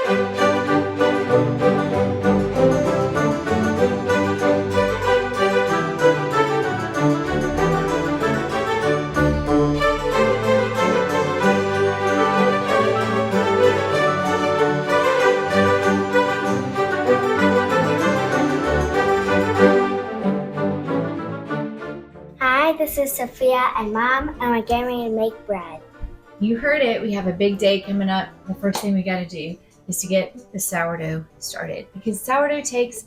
Hi, this is Sophia and Mom, and we're getting ready to make bread. You heard it. We have a big day coming up. The first thing we got to do is to get the sourdough started because sourdough takes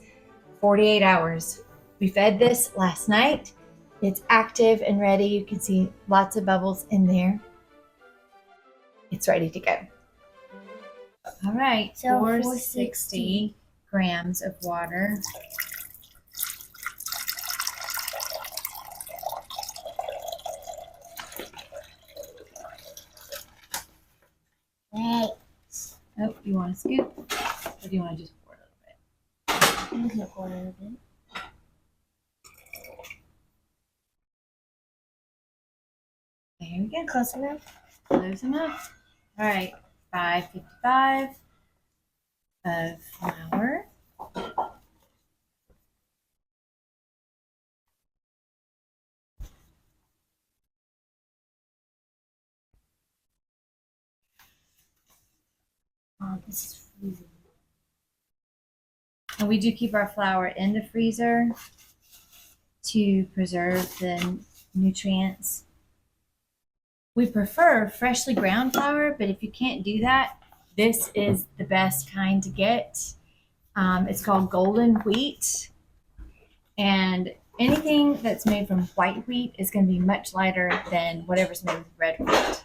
48 hours. We fed this last night. It's active and ready. You can see lots of bubbles in there. It's ready to go. All right, So 460 grams of water. Right. Oh, you want to scoop? Or do you want to just pour a little bit? I'm gonna pour a little bit. There we go. Close enough? Close enough. All right, 555 of flour. Oh, this is freezing. And we do keep our flour in the freezer to preserve the nutrients. We prefer freshly ground flour, but if you can't do that, this is the best kind to get. It's called golden wheat. And anything that's made from white wheat is going to be much lighter than whatever's made with red wheat.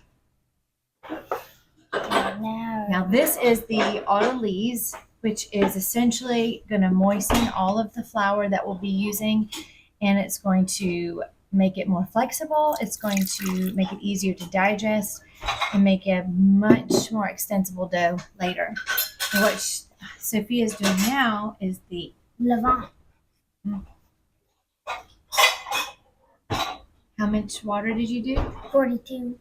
Now this is the autolyse, which is essentially going to moisten all of the flour that we'll be using, and it's going to make it more flexible. It's going to make it easier to digest and make a much more extensible dough later. And what Sophia is doing now is the levain. How much water did you do? 42.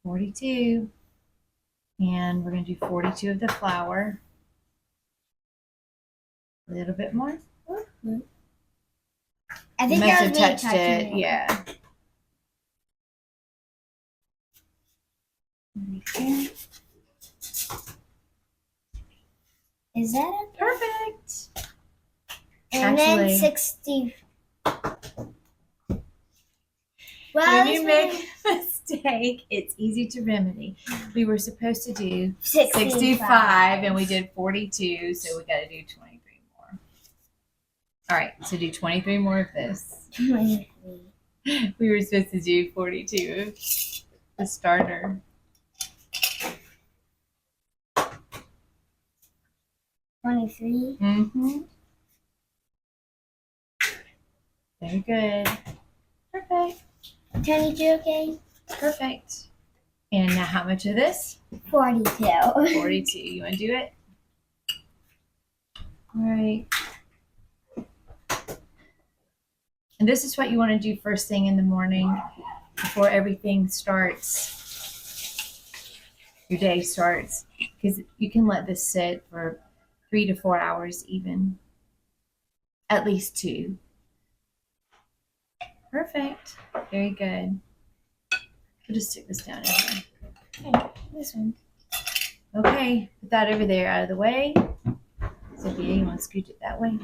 42. And we're going to do 42 of the flour. A little bit more. Mm-hmm. I think must I have was touched touching it. Yeah. Is that it? Perfect. And Actually, then 60. When you make a mistake, it's easy to remedy. We were supposed to do 65 and we did 42, so we got to do 23 more. All right, so do 23 more of this. 23. We were supposed to do 42 of the starter. 23. Mm-hmm. Very good. Perfect. 22, okay? Perfect. And now how much of this? 42. 42. You want to do it? All right. And this is what you want to do first thing in the morning before everything starts. Your day starts. Because you can let this sit for 3 to 4 hours even. At least 2. Perfect. Very good. We'll just stick this down in here. Okay, this one. Okay, put that over there out of the way. Sophia, you want to scoot it that way?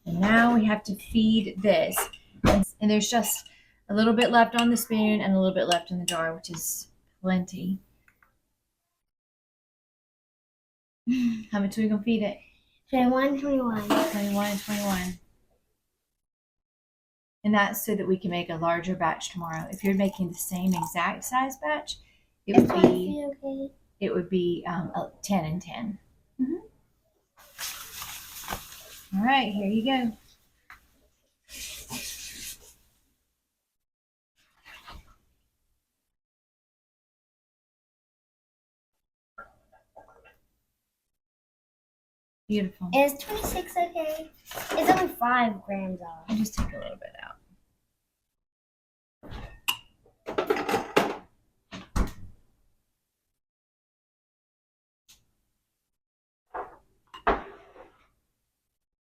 And now we have to feed this. And there's just a little bit left on the spoon and a little bit left in the jar, which is plenty. How much are we going to feed it? 21, 21. 21 and 21. And that's so that we can make a larger batch tomorrow. If you're making the same exact size batch, it would be okay. It would be 10 and 10. Mm-hmm. All right, here you go. Beautiful. Is 26 okay? It's only 5 grams off. I'll just take a little bit out.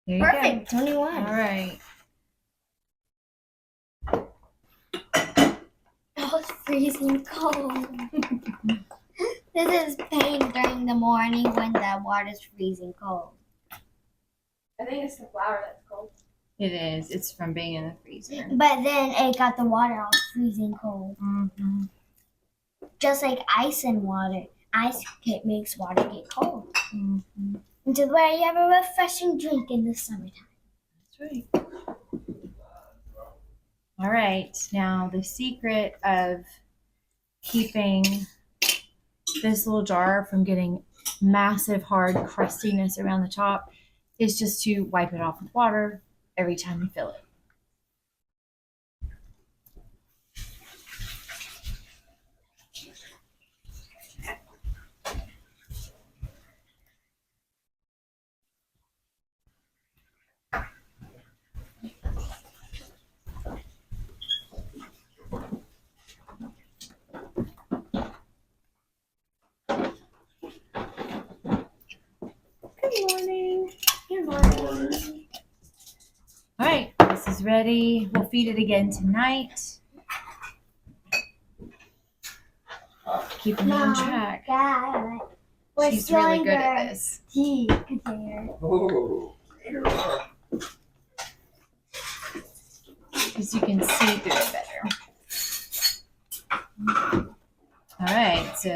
There you Perfect. go. 21. All right. Oh, it's freezing cold. This is pain during the morning when the water's freezing cold. I think it's the flour that's cold. It is. It's from being in the freezer. But then it got the water all freezing cold. Mm-hmm. Just like ice and water. Ice makes water get cold. Mm-hmm. Which is why you have a refreshing drink in the summertime. That's right. All right. Now, the secret of keeping this little jar from getting massive, hard crustiness around the top is just to wipe it off with water every time you fill it. Good morning. Good morning. All right, this is ready. We'll feed it again tonight. Keeping me on track. Dad, we're She's really good at slowing this. the tea container. Oh, sure are. Because you can see through it better. All right, so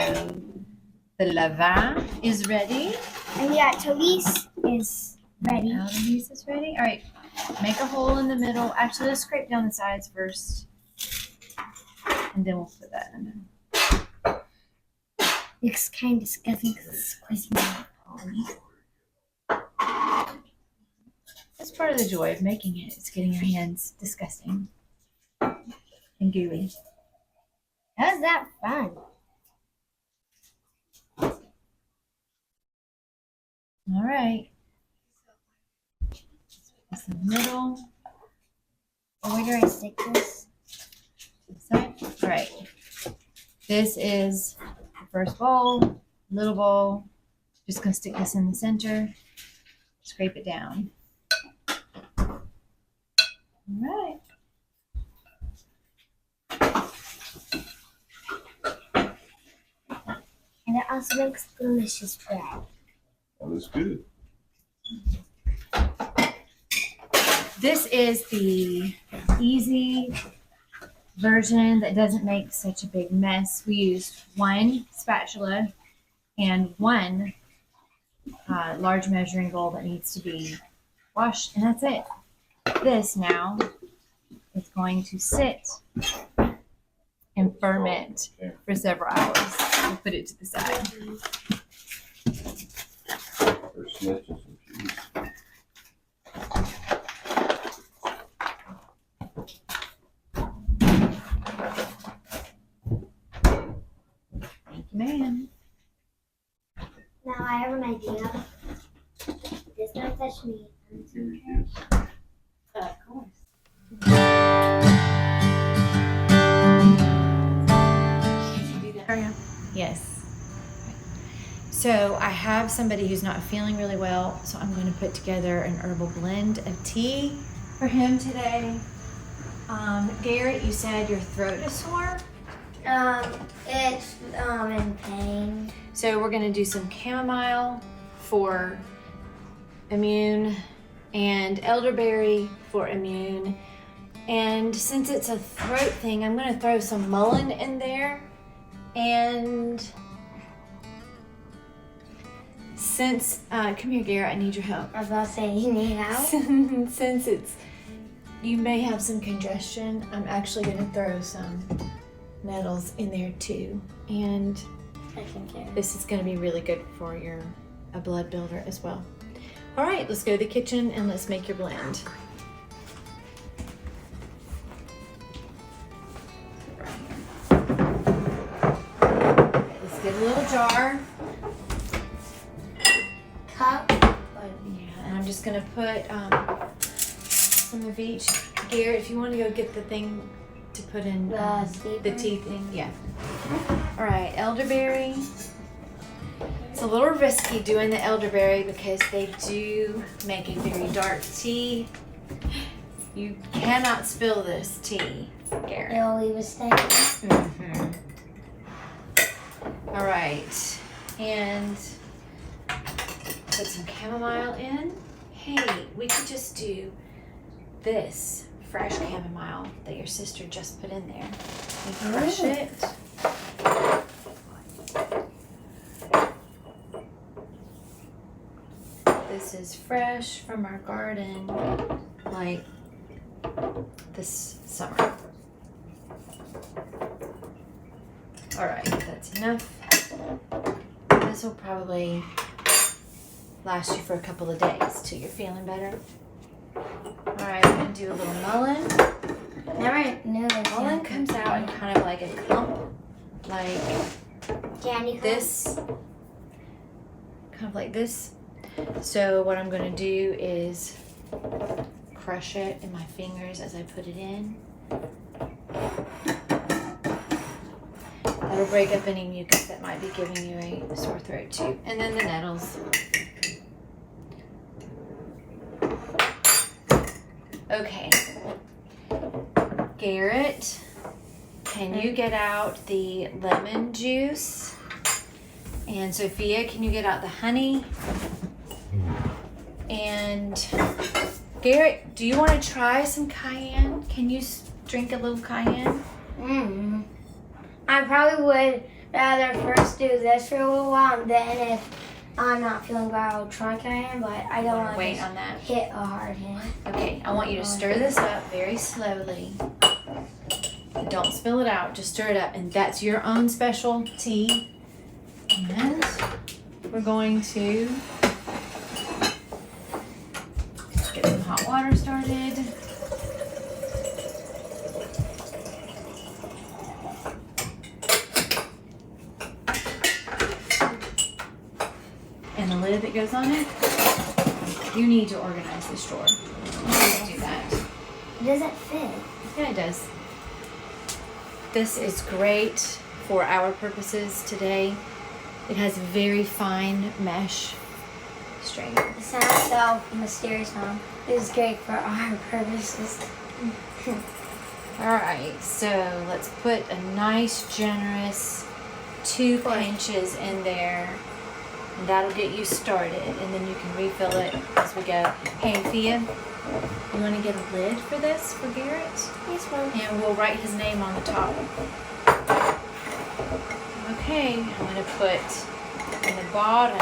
the levain is ready. And the autolyse is ready. Autolyse is ready. All right, make a hole in the middle. Actually, let's scrape down the sides first. And then we'll put that in. It's kind of disgusting because it's squishing my palm. That's part of the joy of making it. It's getting your hands disgusting and gooey. How's that fun? All right. It's in the middle. Oh, where do I stick this? Side. All right. This is the first bowl, little bowl. Just gonna stick this in the center. Scrape it down. All right. And it also makes delicious bread. That was good. This is the easy version that doesn't make such a big mess. We used one spatula and one large measuring bowl that needs to be washed, and that's it. This now is going to sit and ferment for several hours. We'll put it to the side. There's snitches and cheese. Thank you, ma'am. Now I have an idea. Just don't touch me. Of course. Yes. So I have somebody who's not feeling really well, so I'm going to put together an herbal blend of tea for him today. Garrett, you said your throat is sore, It's in pain. so we're going to do some chamomile for immune and elderberry for immune. And since it's a throat thing, I'm going to throw some mullein in there. And since, come here, Garrett, I need your help. I was about to say, you need help? Since you may have some congestion, I'm actually going to throw some nettles in there too. And I can carry. this is going to be really good for a blood builder as well. All right, let's go to the kitchen and let's make your blend. Let's get a little jar. Cup. Yeah, and I'm just gonna put some of each. Garrett, if you want to go get the thing to put in the tea thing, yeah. All right, elderberry. It's a little risky doing the elderberry because they do make a very dark tea. You cannot spill this tea, Garrett. It'll leave a stain. Mm-hmm. All right, and put some chamomile in. Hey, we could just do this fresh chamomile that your sister just put in there. You crush it. This is fresh from our garden, like this summer. All right, that's enough. This will probably last you for a couple of days till you're feeling better. All right, I'm gonna do a little mullein. Never knew this. Mullein comes out in kind of like a clump, like Candy corn. this, kind of like this. So what I'm gonna do is crush it in my fingers as I put it in. That'll break up any mucus that might be giving you a sore throat too. And then the nettles. Okay. Garrett, can you get out the lemon juice? And Sophia, can you get out the honey? And Garrett, do you want to try some cayenne? Can you drink a little cayenne? I probably would rather first do this for a little while, and then if I'm not feeling well, I'll try cayenne, but I don't want to Wait on that. hit a hard hit. Okay, I want you to stir this up very slowly. Don't spill it out, just stir it up. And that's your own special tea. And we're going to get some hot water started. And the lid that goes on it, you need to organize this drawer. You need to do that. It doesn't fit. Yeah, it does. This is great for our purposes today. It has very fine mesh string. It sounds so mysterious, Mom. It is great for our purposes. All right, so let's put a nice, generous 2 pinches in there. And that'll get you started, and then you can refill it as we go. Hey, Thea, you want to get a lid for this for Garrett? Yes, Mom. And we'll write his name on the top. Okay, I'm going to put in the bottom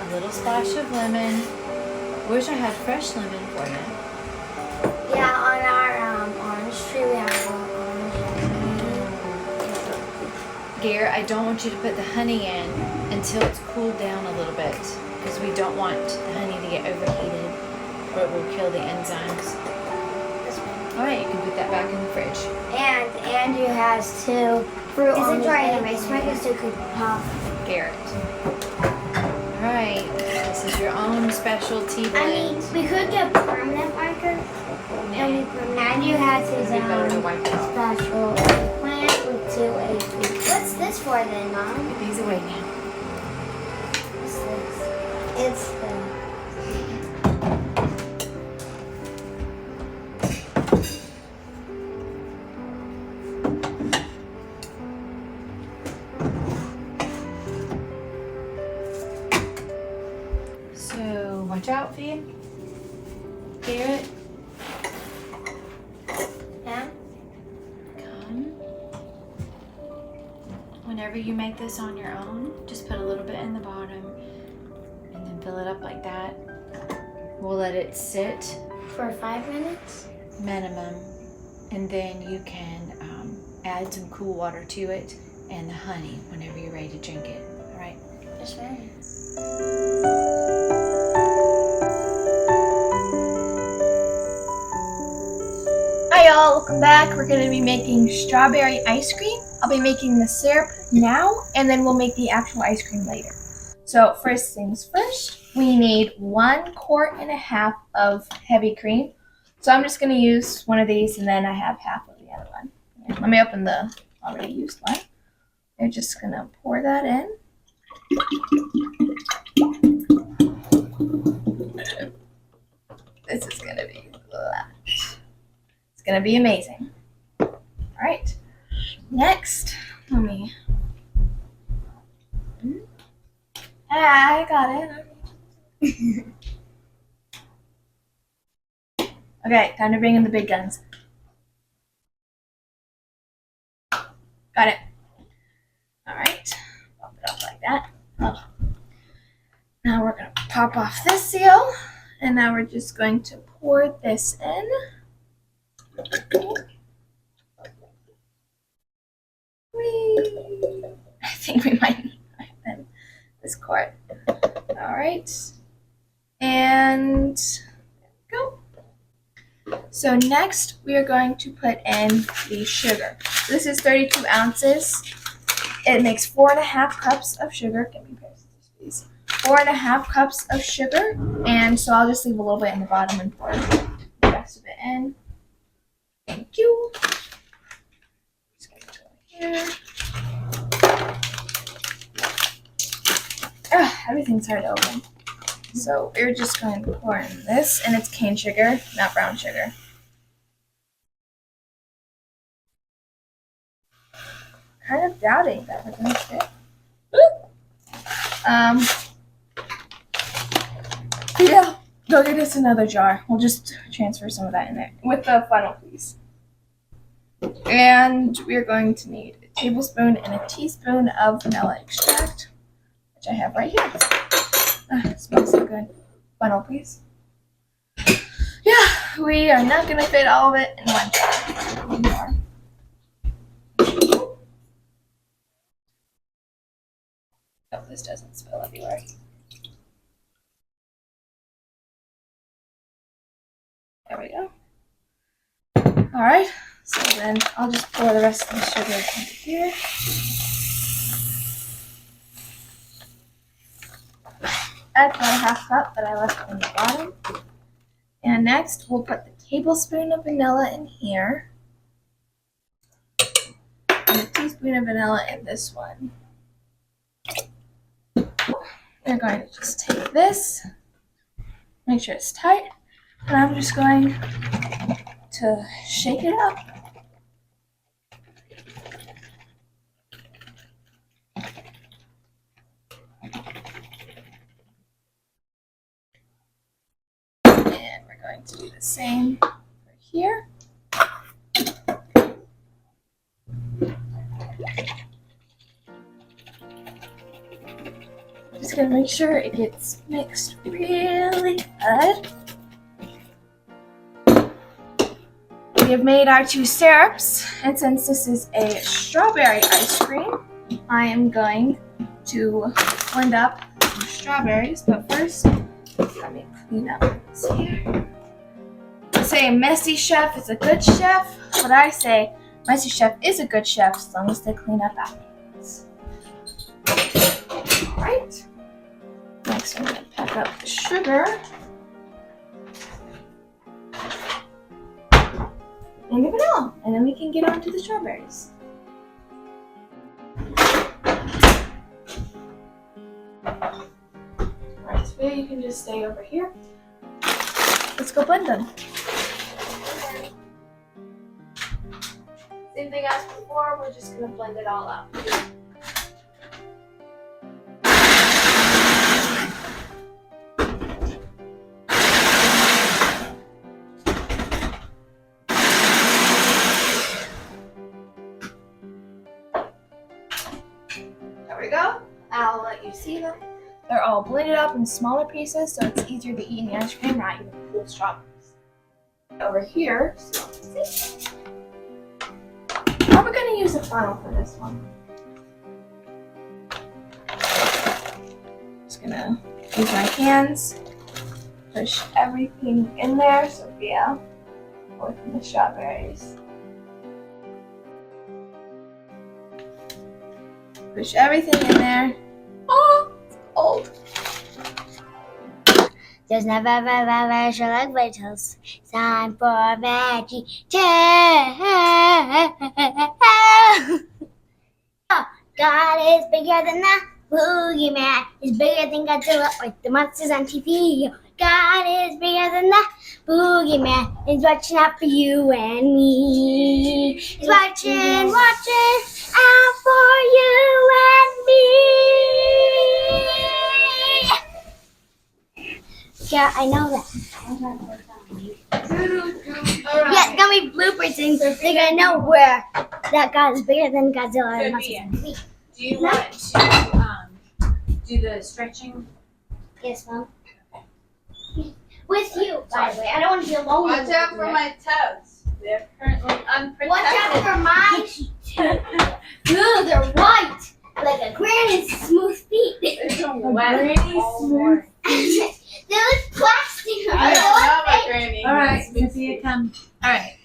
a little splash of lemon. Wish I had fresh lemon for you. Yeah, on our orange tree, we have orange. Garrett, I don't want you to put the honey in until it's cooled down a little bit, because we don't want the honey to get overheated or it will kill the enzymes. All right, you can put that back in the fridge. And Andrew has 2 fruit on his dry and ice maker, so could pop. Garrett. All right, this is your own special tea I blend. mean, we could get permanent marker. And Andrew has his It'd be better to wipe it off. special plant with 2 AP. What's this for then, Mom? Put these away now. What's this? It's the... So watch out for you. Garrett, Yeah? come. Whenever you make this on your own, just put a little bit in the bottom and then fill it up like that. We'll let it sit For 5 minutes? minimum, and then you can add some cool water to it and the honey whenever you're ready to drink it. All right. That's right. Hi y'all, welcome back. We're going to be making strawberry ice cream. I'll be making the syrup now, and then we'll make the actual ice cream later. So first things first, we need 1.5 quarts of heavy cream. So I'm just going to use one of these, and then I have half of the other one. And let me open the already used one. I'm just going to pour that in. This is gonna be it's gonna be amazing. All right. Next, let me. I got it. Okay, time to bring in the big guns. Got it. All right. Pop it up like that. Oh. Now we're gonna pop off this seal, and now we're just going to pour this in. Whee! I think we might need this quart. All right, and go. So next we are going to put in the sugar. This is 32 ounces. It makes 4.5 cups of sugar. Give me a pair of scissors, please. 4.5 cups of sugar, and so I'll just leave a little bit in the bottom and pour the rest of it in. Thank you. Just get it over here. Everything's hard to open. So we're just going to pour in this, and it's cane sugar, not brown sugar. Kind of doubting that we're going to fit. Yeah, go get us another jar. We'll just transfer some of that in there with the funnel, please. And we're going to need a tablespoon and a teaspoon of vanilla extract, which I have right here. It smells so good. Funnel, please. Yeah, we are not going to fit all of it in one jar anymore. Hope this doesn't spill everywhere. There we go. All right, so then I'll just pour the rest of the sugar into here. Add about a 1/2 cup that I left in the bottom. And next, we'll put the tablespoon of vanilla in here. And a teaspoon of vanilla in this one. We're going to just take this, make sure it's tight, and I'm just going to shake it up. And we're going to do the same for here. Just gonna make sure it gets mixed really good. We have made our 2 syrups, and since this is a strawberry ice cream, I am going to blend up some strawberries, but first, let me clean up this here. They say a messy chef is a good chef, but I say messy chef is a good chef as long as they clean up afterwards. Alright. Next, I'm going to pack up the sugar. And the vanilla. And then we can get on to the strawberries. Alright, Sophia, you can just stay over here. Let's go blend them. Same thing as before, we're just going to blend it all out. There we go. I'll let you see them. They're all blended up in smaller pieces, so it's easier to eat in the ice cream, not even full strawberries. Over here, how are we going to use a funnel for this one? Just going to use my hands, push everything in there, Sophia, away from the strawberries. Push everything in there. Oh, it's cold. There's never ever sure like Beatles. Time for magic time. God is bigger than the boogeyman is bigger than Godzilla, like the monsters on TV. God is bigger than the boogeyman. He's watching out for you and me. He's watching out for you and me. Yeah, I know that. Yeah, it's gonna be bloopers and they're gonna know where that God is bigger than Godzilla and monsters on TV. Do you want to do the stretching? Yes, Mom. With you, by the way. I don't want to be alone. Watch out for my toes. They're currently unprotected. Watch out for mine. No, they're white. Like a granny's smooth feet. They're so wet all morning. They look plastic. I They don't look know my fake. granny. All right, Sophia, come. All right.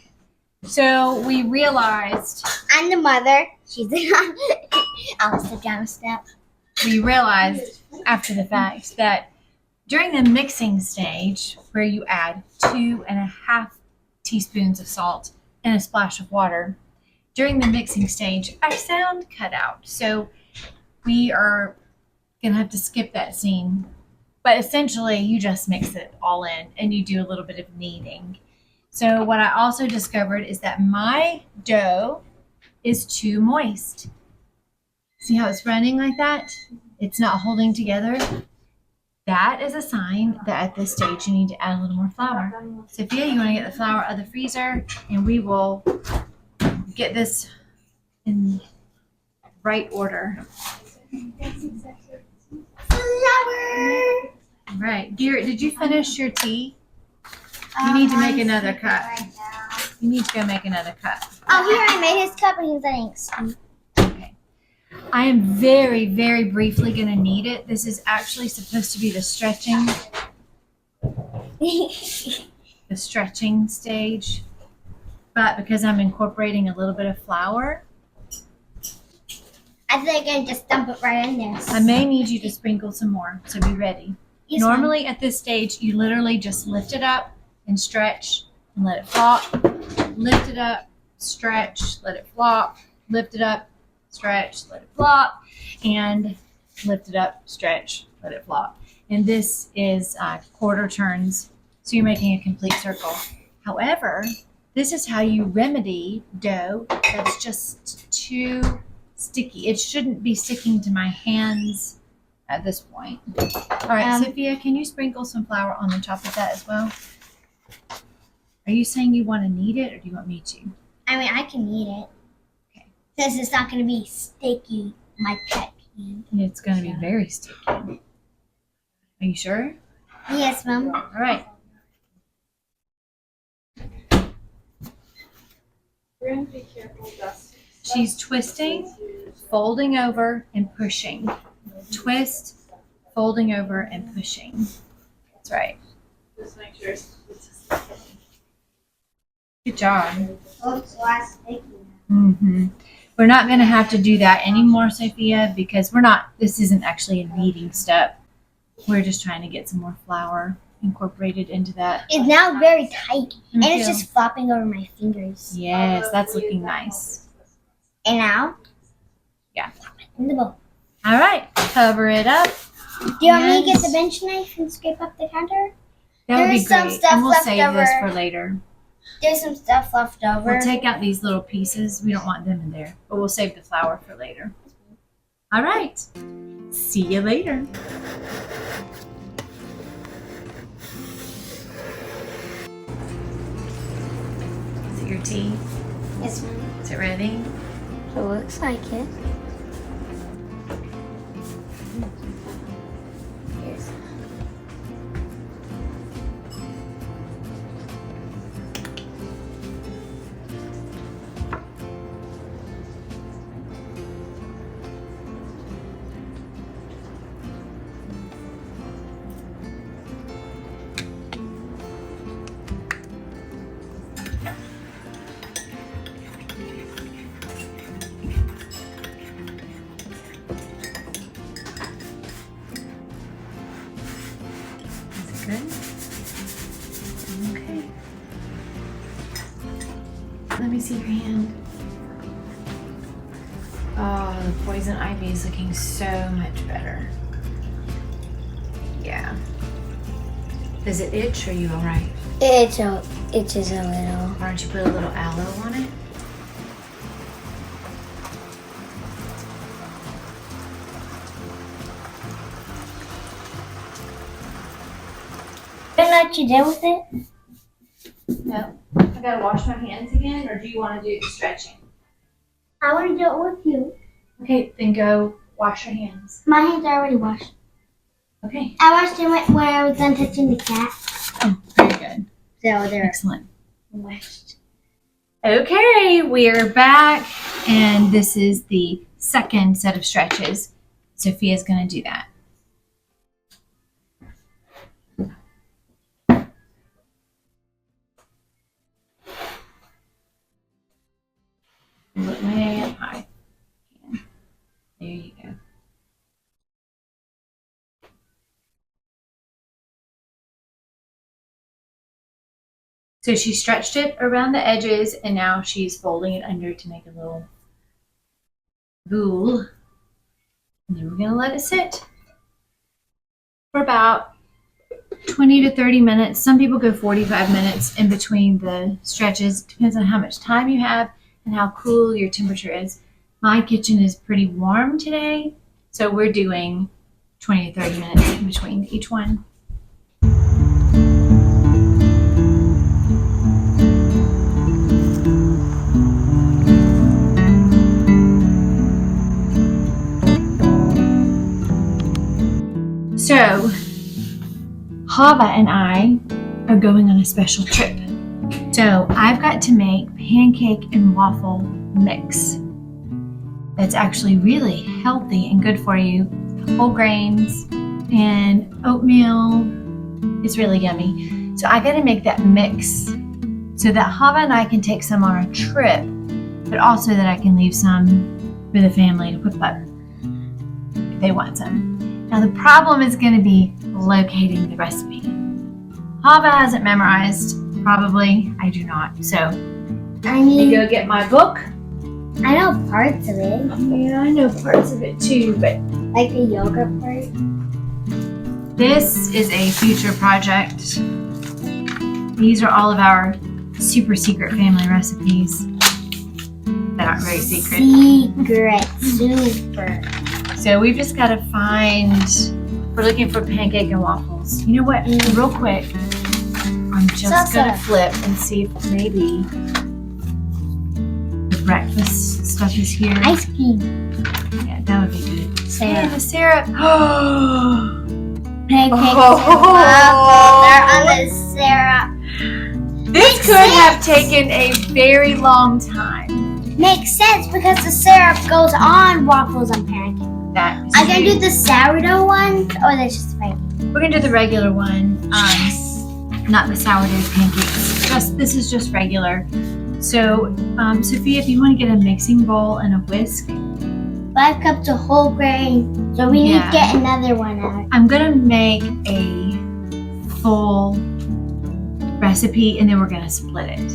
So we realized I'm the mother. She's the I'll sit down a step. after the fact that during the mixing stage, where you add 2.5 teaspoons of salt and a splash of water, during the mixing stage, our sound cut out. So we are gonna have to skip that scene. But essentially, you just mix it all in and you do a little bit of kneading. So what I also discovered is that my dough is too moist. See how it's running like that? It's not holding together. That is a sign that at this stage you need to add a little more flour. Sophia, you want to get the flour out of the freezer and we will get this in right order. Flower. Right. Dear, did you finish your tea? You need to make another cup. You need to go make another cup. Oh, here I made his cup and he's letting sweet. Okay. I am very, very briefly going to knead it. This is actually supposed to be the stretching stage. But because I'm incorporating a little bit of flour, I think I can just dump it right in there. I may need you to sprinkle some more. So be ready. Yes, Mom. Normally at this stage, you literally just lift it up and stretch and let it flop. Lift it up, stretch, let it flop. Lift it up, stretch, let it flop. And lift it up, stretch, let it flop. And this is quarter turns. So you're making a complete circle. However, this is how you remedy dough that's just too sticky. It shouldn't be sticking to my hands at this point. All right, Sophia, can you sprinkle some flour on the top of that as well? Are you saying you want to knead it or do you want me to? I mean, I can eat it. Okay. Since it's not going to be sticky, my pet peeve. It's going to be very sticky. Are you sure? Yes, Mom. All right. We're gonna be careful, Dusty. She's twisting, folding over, and pushing. Twist, folding over, and pushing. That's right. Just make sure it's Good job. Oops, last sticky. Mm-hmm. We're not going to have to do that anymore, Sophia, because this isn't actually a kneading step. We're just trying to get some more flour incorporated into that. It's now very tight, and Me it's too. just flopping over my fingers. Yes, that's looking nice. And now? Yeah. Flop it in the bowl. All right, cover it up. Do you want me to get And the bench knife and scrape up the counter? That would be There's some great. stuff And we'll left save this over. for later. There's some stuff left over. We'll take out these little pieces. We don't want them in there, but we'll save the flour for later. All right. See you later. Is it your tea? Yes, Mom. Is it ready? It looks like it. Here's Is it good? Okay. Let me see your hand. Oh, the poison ivy is looking so much better. Yeah. Does it itch or are you all right? It itches a little. Why don't you put a little aloe on it? Didn't let you deal with it? No. I gotta wash my hands again, or do you want to do the stretching? I want to do it with you. Okay, then go wash your hands. My hands are already washed. Okay. I washed them when I was done touching the cat. Oh, very good. So they're Excellent. washed. Okay, we're back, and this is the second set of stretches. Sophia's going to do that. Look way up high. There you go. So she stretched it around the edges, and now she's folding it under to make a little boule. And then we're going to let it sit for about 20 to 30 minutes. Some people go 45 minutes in between the stretches. Depends on how much time you have and how cool your temperature is. My kitchen is pretty warm today, so we're doing 20 to 30 minutes in between each one. So, Hava and I are going on a special trip. So, I've got to make pancake and waffle mix. That's actually really healthy and good for you. Whole grains and oatmeal. It's really yummy. So, I got to make that mix so that Hava and I can take some on our trip, but also that I can leave some for the family to whip up if they want some. Now the problem is going to be locating the recipe. Hava hasn't memorized, probably. I do not. So I mean, go get my book. I know parts of it. Yeah, I know parts of it too, but Like the yogurt part. this is a future project. These are all of our super secret family recipes that aren't very secret. Secret. Super. So we've just got to find, we're looking for pancake and waffles. You know what, real quick, I'm just going to flip and see if maybe the breakfast stuff is here. Ice cream. Yeah, that would be good. Hey, Syrup. the syrup. Pancakes Oh. and waffles. They're on the syrup. This could have taken a very long time. Makes sense because the syrup goes on waffles and pancakes. That is I'm gonna true. do the sourdough one, or that's just pancakes. We're gonna do the regular one, not the sourdough pancakes. This is just regular. So, Sophia, if you want to get a mixing bowl and a whisk, 5 cups of whole grain. So we need to get another one out. I'm gonna make a full recipe, and then we're gonna split it.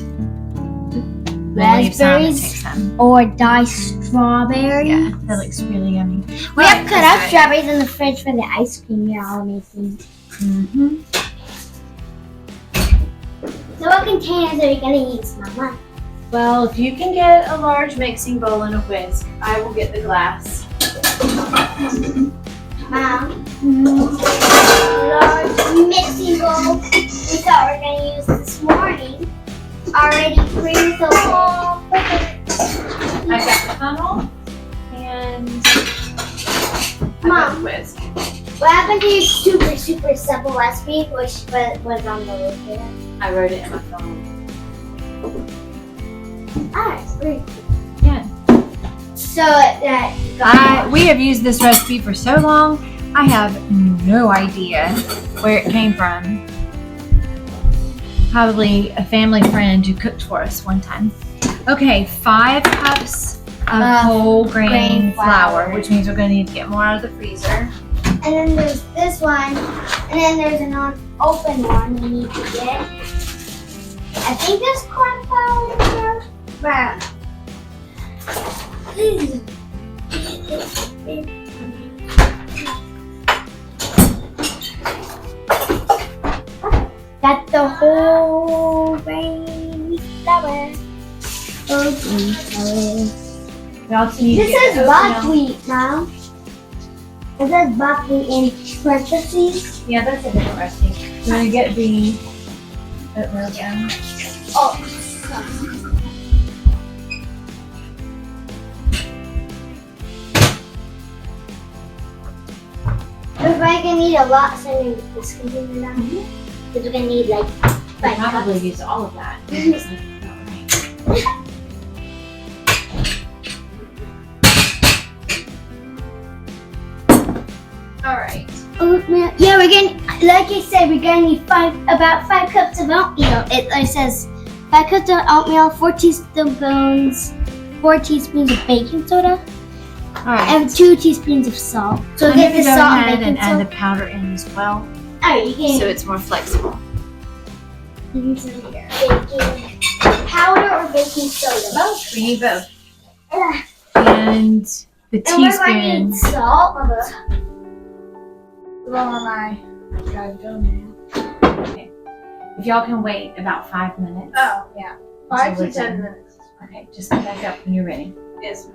We'll leave some and Raspberries take some. or diced strawberries. Yeah, that looks really yummy. We have cut up strawberries in the fridge for the ice cream you're all making. Mm-hmm. So what containers are you gonna use, Mama? Well, if you can get a large mixing bowl and a whisk, I will get the glass. Mom, large mixing bowl we thought we were gonna use this morning. Already pre-filled. I've got the funnel and I've got Mom. the whisk. What happened to your super, super simple recipe, which was on the list here? I wrote it in my phone. Alright, great. Yeah. So that We have used this recipe for so long, I have no idea where it came from. Probably a family friend who cooked for us one time. Okay, 5 cups of whole grain flour, which means we're going to need to get more out of the freezer. And then there's this one, and then there's an unopened one we need to get. I think there's corn flour in there. But Got the whole rain flower. Oatmeal flower. We also need to This get is the oatmeal. buckwheat, Mom. It says buckwheat in parentheses. Yeah, that's a different recipe. We're gonna get the oatmeal down. Oh. We're probably gonna need a lot, so I'm gonna get this container down. Because we're gonna need like We'll 5 probably cups. use all of that. It's like, not right. Alright. Oatmeal. Yeah, we're gonna, like I said, we're gonna need about 5 cups of oatmeal. It says 5 cups of oatmeal, 4 teaspoons, 4 teaspoons of baking soda, Alright. and 2 teaspoons of salt. So I'm get gonna the go salt ahead and and baking add soda. the powder in as well, Alright, you can so it's more flexible. use some baking powder or baking soda. Both. We need both. Ugh. And the And we're gonna need teaspoon. salt. Gotta go now. Okay. If y'all can wait about 5 minutes. Oh, yeah. 5 to 10 minutes. Okay, just come back up when you're ready. Yes.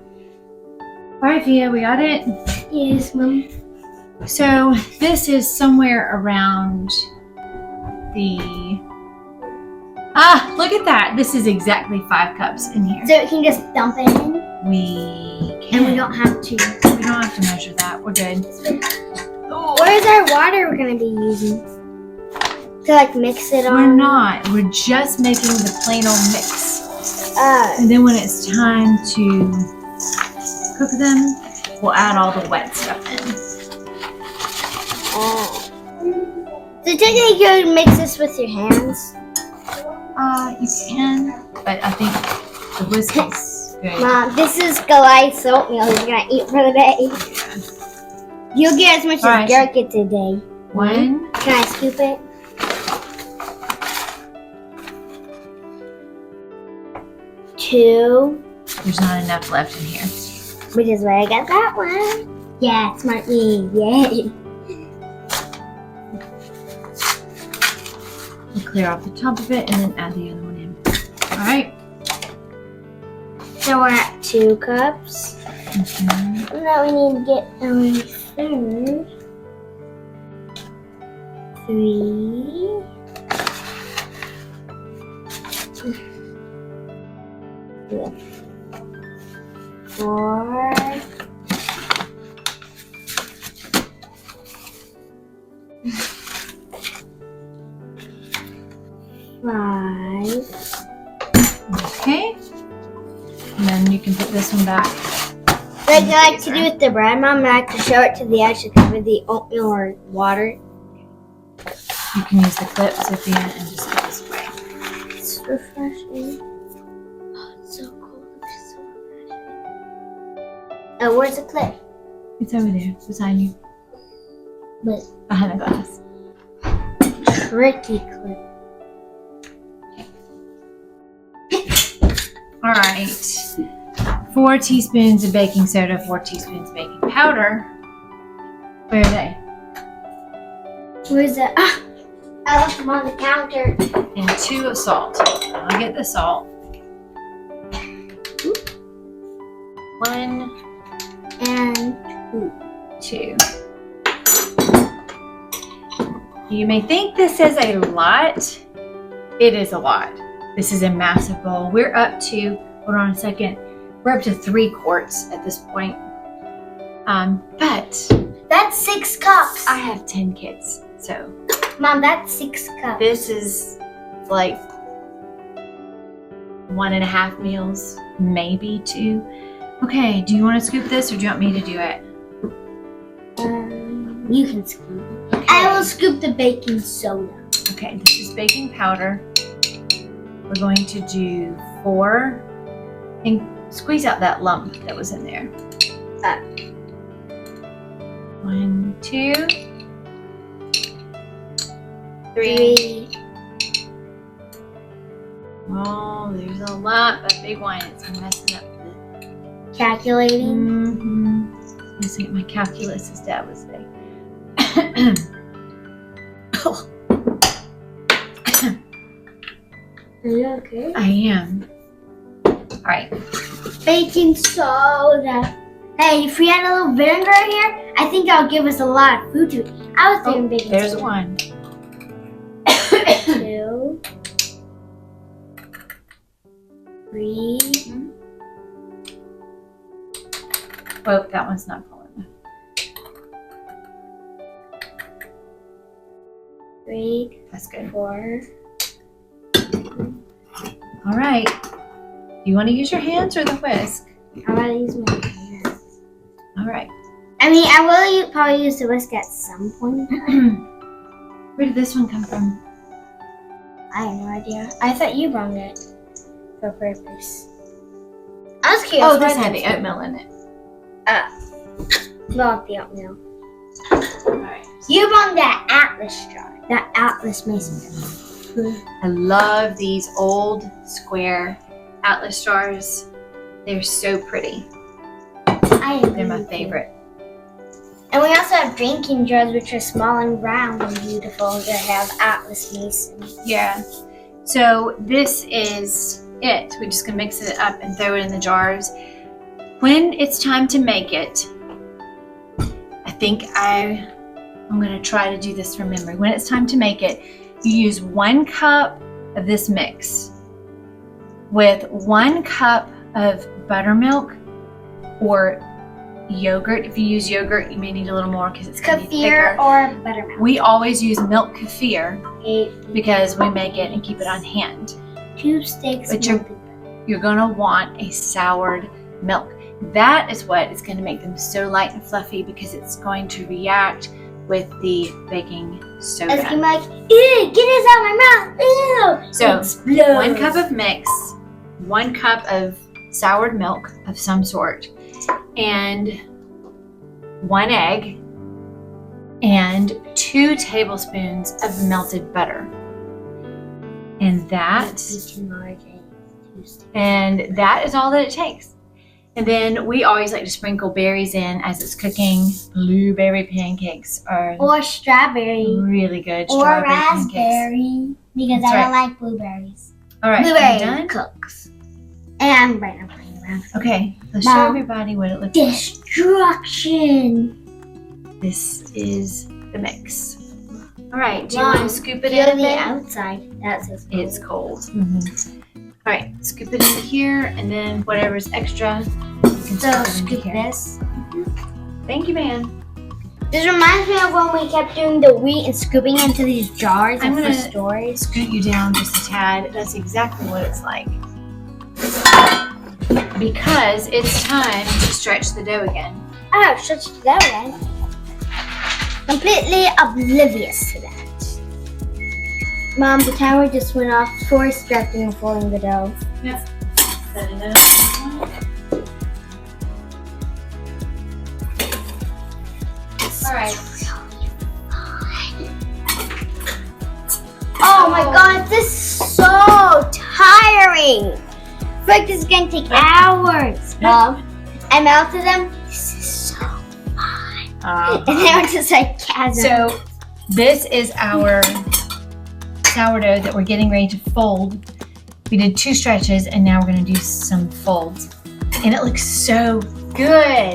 Alright, Fia, we got it. Yes, Mom. So this is somewhere around the. Look at that. This is exactly 5 cups in here. So we can just dump it in, We can. and we don't have to. We don't have to measure that. We're good. What is our water we're gonna be using? To like mix it on? We're not. We're just making the plain old mix. And then when it's time to cook them, we'll add all the wet stuff in. So technically you can mix this with your hands. You can, but I think the whisk is good. Mom, this is Goliath's oatmeal he's gonna eat for the day. You'll get as much All right. as Garrett gets a day. 1, Can I scoop it? Two, there's not enough left in here. which is where I got that one. Yeah, smart me. Yay. We'll clear off the top of it and then add the other one in. Alright. So we're at 2 cups. Okay. Now we need to get our third. 3. 4. 5. Okay. And then you can put this one back. Like I like to do with the bread, Mom, I like to show it to the edge to cover the oatmeal or water. You can use the clip, Sophia, and just put this away. It's refreshing. Oh, it's so cool. It's so refreshing. Oh, where's the clip? It's over there, beside you. But Behind the glass. tricky clip. Alright. 4 teaspoons of baking soda, 4 teaspoons of baking powder. Where are they? Where's the? Ah, I left them on the counter. And 2 of salt. I'll get the salt. 1, And 2. You may think this is a lot. It is a lot. This is a massive bowl. We're up to, hold on a second, we're up to 3 quarts at this point. But that's 6 cups. I have 10 kids, so Mom, that's 6 cups. this is like 1.5 meals, maybe 2. Okay, do you want to scoop this or do you want me to do it? You can scoop. I will scoop the baking soda. Okay, this is baking powder. We're going to do 4 and squeeze out that lump that was in there. 1, 2, 3. Oh, there's a lump, a big one. It's messing up. Calculating. Mm-hmm. I think my calculus, as Dad would say. Are you okay? I am. All right. Baking soda. Hey, if we had a little vinegar here, I think that would give us a lot of food to eat. I was thinking baking There's soda. one. 2, 3. Oh, that one's not full enough. 3, That's good. 4. All right. Do you want to use your hands or the whisk? I'm gonna use my hands. All right. I mean, I will probably use the whisk at some point. Where did this one come from? I have no idea. I thought you brought it for purpose. I was curious. Oh, this had the oatmeal in it. Not the oatmeal. All right. You brought that Atlas jar. That Atlas mason jar. I love these old square Atlas jars. They're so pretty. They're my favorite. And we also have drinking jars, which are small and round and beautiful. That have Atlas mason. Yeah. So this is it. We're just gonna mix it up and throw it in the jars. When it's time to make it, I think I'm gonna try to do this from memory. When it's time to make it, you use 1 cup of this mix with 1 cup of buttermilk or yogurt. If you use yogurt, you may need a little more because it's gonna be Kefir thicker. or buttermilk. We always use milk kefir 8, because we make it and keep it on hand. 2 sticks. But you're gonna want a soured milk. That is what is gonna make them so light and fluffy because it's going to react with the baking soda. It's gonna be like, ew, get this out of my mouth, ew. So, Explode. 1 cup of mix, 1 cup of soured milk of some sort, and 1 egg, and 2 tablespoons of melted butter. And that is all that it takes. And then we always like to sprinkle berries in as it's cooking. Blueberry pancakes are Or strawberry. really good. Or Strawberry pancakes. raspberry. Because That's I don't right. like blueberries. All right, Blueberry you done? cooks. And right now playing around. Okay, let's show Mom. everybody what it looks like. Destruction. This is the mix. All right, do you Mom, want to scoop it Feel in the there? outside. That says cold. It's cold. All right, scoop it in here, and then whatever's extra, you can So scoop it scoop in here. this. Thank you, man. This reminds me of when we kept doing the wheat and scooping into these jars I'm for gonna- storage. Scoot you down just a tad. That's exactly what it's like. Because it's time to stretch the dough again. Oh, such that again. Completely oblivious to that. Mom, the timer just went off for stretching and folding the dough. Yep. Set it up. All right. Oh my god, this is so tiring. Like this is gonna take hours. Mom, I melted them. This is so fun. And they were just like chasm. So this is our sourdough that we're getting ready to fold. We did 2 stretches and now we're going to do some folds. And it looks so good.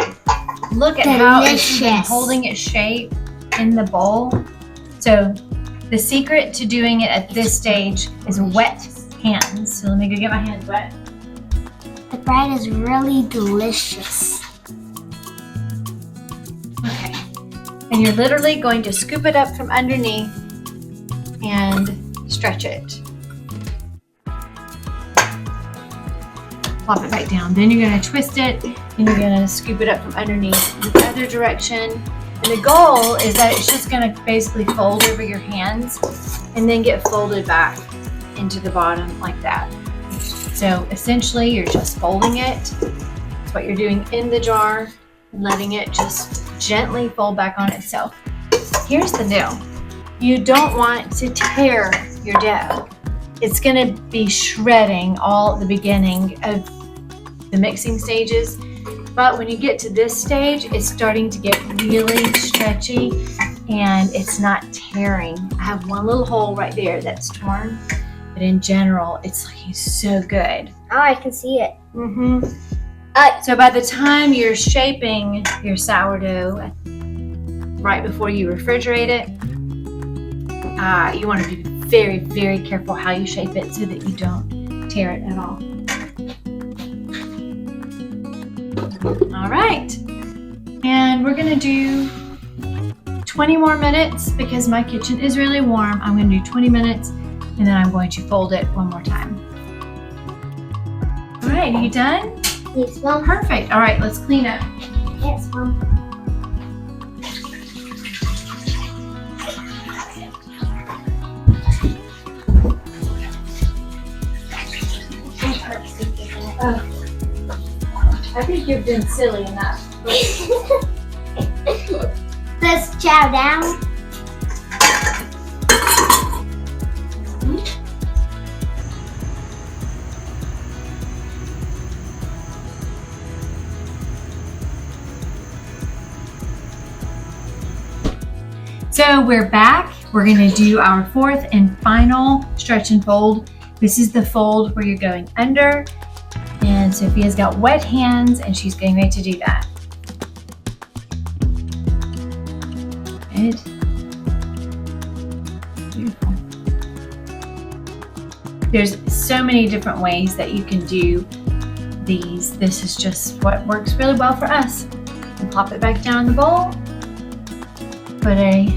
Look at how it's even Delicious. holding its shape in the bowl. So the secret to doing it at this stage is wet hands. So let me go get my hands wet. The bread is really delicious. Okay. And you're literally going to scoop it up from underneath and stretch it. Plop it back down. Then you're going to twist it and you're going to scoop it up from underneath the other direction. And the goal is that it's just going to basically fold over your hands and then get folded back into the bottom like that. So essentially you're just folding it. That's what you're doing in the jar and letting it just gently fold back on itself. Here's the deal. You don't want to tear your dough. It's going to be shredding all at the beginning of the mixing stages. But when you get to this stage, it's starting to get really stretchy and it's not tearing. I have one little hole right there that's torn, but in general, it's looking so good. Oh, I can see it. So by the time you're shaping your sourdough, right before you refrigerate it, you want to be very, very careful how you shape it so that you don't tear it at all. All right, and we're gonna do 20 more minutes because my kitchen is really warm. I'm gonna do 20 minutes and then I'm going to fold it one more time. All right, are you done? Yes, Mom. Perfect. All right, let's clean up. Yes, Mom. I think you've been silly enough. Let's chow down. So we're back. We're going to do our fourth and final stretch and fold. This is the fold where you're going under, and Sophia's got wet hands and she's getting ready to do that. Good. Beautiful. There's so many different ways that you can do these. This is just what works really well for us. And pop it back down in the bowl. Put a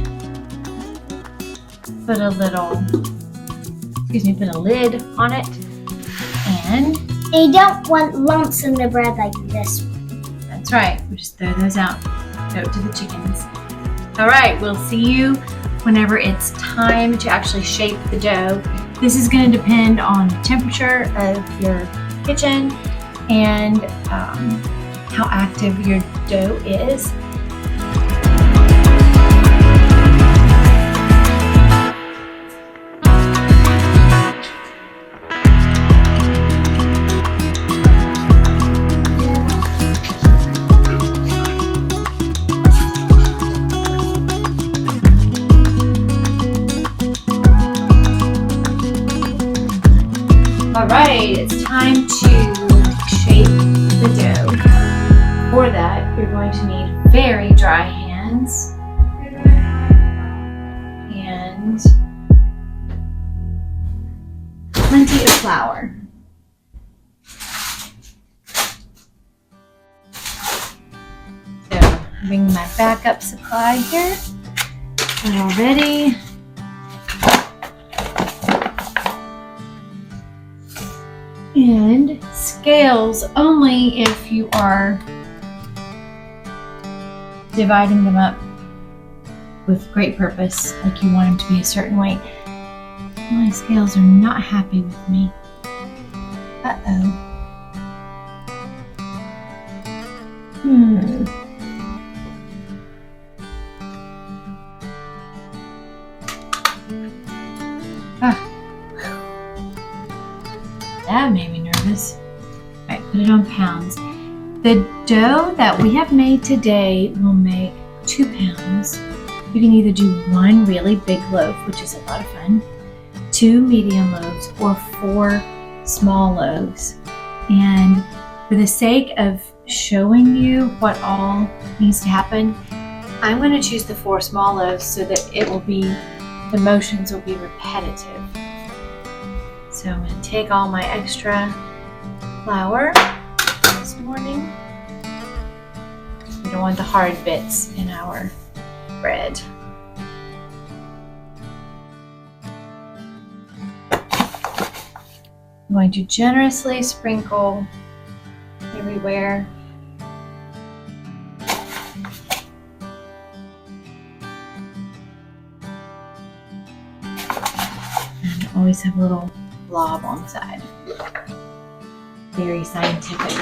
lid on it, and You don't want lumps in the bread like this one. that's right. We just throw those out. Go to the chickens. All right, we'll see you whenever it's time to actually shape the dough. This is going to depend on the temperature of your kitchen and how active your dough is. All right, it's time to shape the dough. For that, you're going to need very dry hands and plenty of flour. So, I'm bringing my backup supply here. And all ready. And scales only if you are dividing them up with great purpose, like you want them to be a certain weight. My scales are not happy with me. Uh-oh. That made me nervous. All right, put it on pounds. The dough that we have made today will make 2 pounds. You can either do 1 really big loaf, which is a lot of fun, 2 medium loaves, or 4 small loaves. And for the sake of showing you what all needs to happen, I'm going to choose the 4 small loaves so that the motions will be repetitive. So I'm going to take all my extra flour this morning. We don't want the hard bits in our bread. I'm going to generously sprinkle everywhere. And always have a little blob on the side. Very scientific.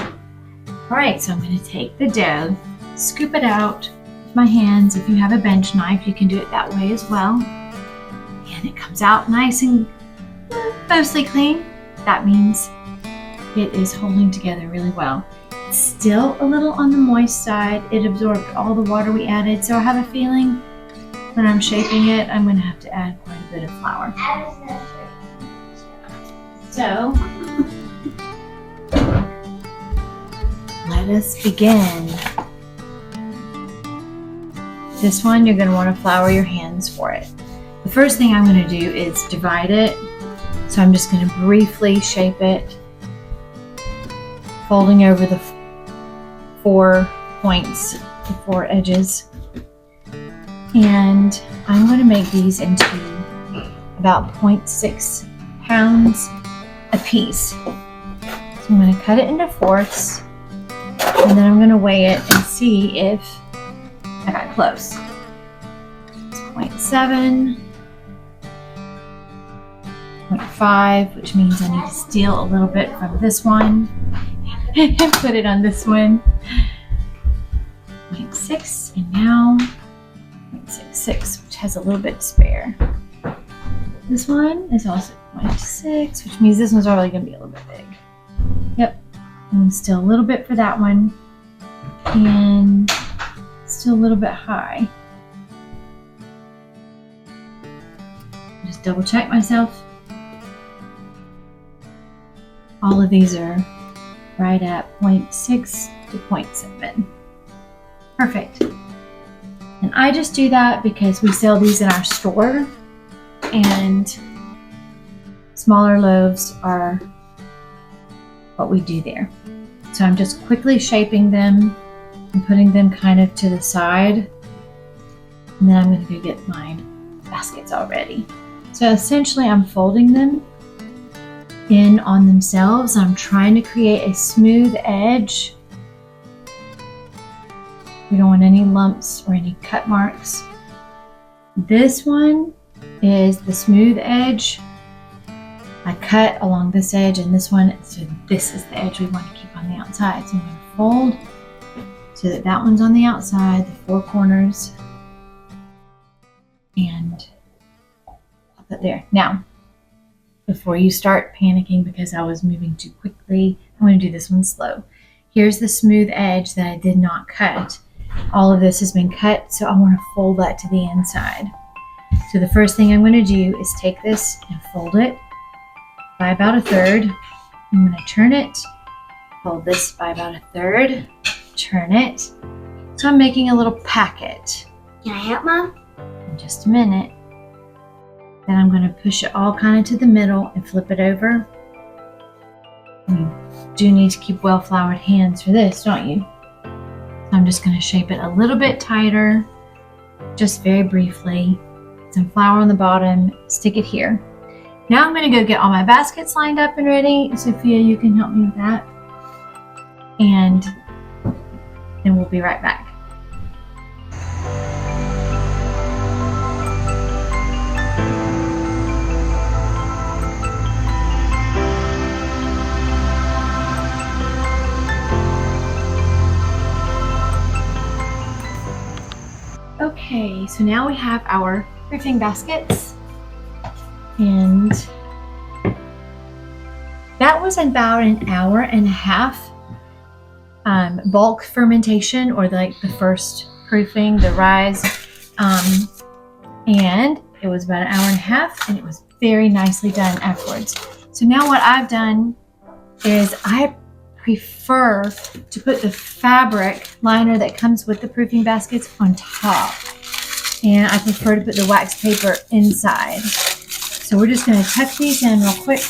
All right, so I'm going to take the dough, scoop it out with my hands. If you have a bench knife, you can do it that way as well. And it comes out nice and mostly clean. That means it is holding together really well. It's still a little on the moist side. It absorbed all the water we added, so I have a feeling when I'm shaping it, I'm going to have to add quite a bit of flour. So, let us begin. This one, you're going to want to flour your hands for it. The first thing I'm going to do is divide it. So I'm just going to briefly shape it, folding over the 4 points, the 4 edges. And I'm going to make these into about 0.6 pounds a piece. So I'm going to cut it into fourths, and then I'm going to weigh it and see if I got close. It's 0.7, 0.5, which means I need to steal a little bit from this one and put it on this one. 0.6, and now 0.66, which has a little bit to spare. This one is also 0.6, which means this one's already going to be a little bit big. Yep, and still a little bit for that one, and still a little bit high. Just double check myself. All of these are right at 0.6 to 0.7. Perfect. And I just do that because we sell these in our store, and smaller loaves are what we do there. So I'm just quickly shaping them and putting them kind of to the side, and then I'm going to go get my baskets all ready. So essentially I'm folding them in on themselves. I'm trying to create a smooth edge. We don't want any lumps or any cut marks. This one is the smooth edge. I cut along this edge and this one, so this is the edge we want to keep on the outside. So I'm going to fold so that that one's on the outside, the 4 corners, and I'll put there. Now, before you start panicking because I was moving too quickly, I'm going to do this one slow. Here's the smooth edge that I did not cut. All of this has been cut, so I want to fold that to the inside. So the first thing I'm going to do is take this and fold it by about 1/3. I'm going to turn it, fold this by about 1/3, turn it. So I'm making a little packet. Can I help, Mom? In just a minute. Then I'm going to push it all kind of to the middle and flip it over. You do need to keep well floured hands for this, don't you? So I'm just going to shape it a little bit tighter, just very briefly. Some flour on the bottom, stick it here. Now I'm going to go get all my baskets lined up and ready. Sophia, you can help me with that. And then we'll be right back. Okay, so now we have our proofing baskets, and that was about 1.5 hours bulk fermentation, or like the first proofing, the rise, and it was about 1.5 hours, and it was very nicely done afterwards. So now what I've done is I prefer to put the fabric liner that comes with the proofing baskets on top, and I prefer to put the wax paper inside. So we're just going to tuck these in real quick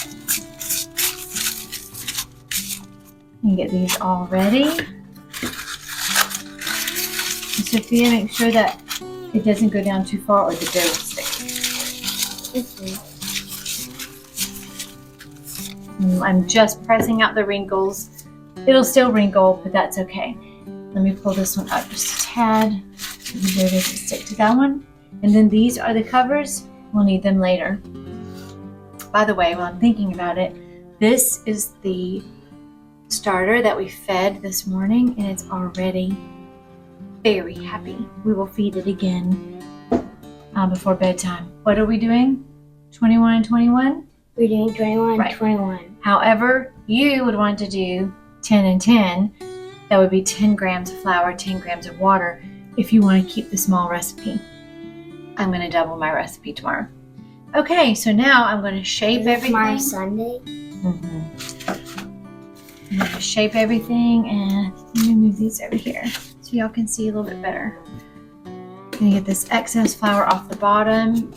and get these all ready. And Sophia, make sure that it doesn't go down too far or the dough will stick. I'm just pressing out the wrinkles. It'll still wrinkle, but that's okay. Let me pull this one up just a tad so the dough doesn't stick to that one. And then these are the covers. We'll need them later. By the way, while I'm thinking about it, this is the starter that we fed this morning, and it's already very happy. We will feed it again before bedtime. What are we doing? 21 and 21? We're doing 21 Right. and 21. However, you would want to do 10 and 10, That would be 10 grams of flour, 10 grams of water if you want to keep the small recipe. I'm going to double my recipe tomorrow. Okay, so now I'm going to shape everything. Tomorrow Sunday. I'm going to shape everything, and let me move these over here so y'all can see a little bit better. I'm going to get this excess flour off the bottom.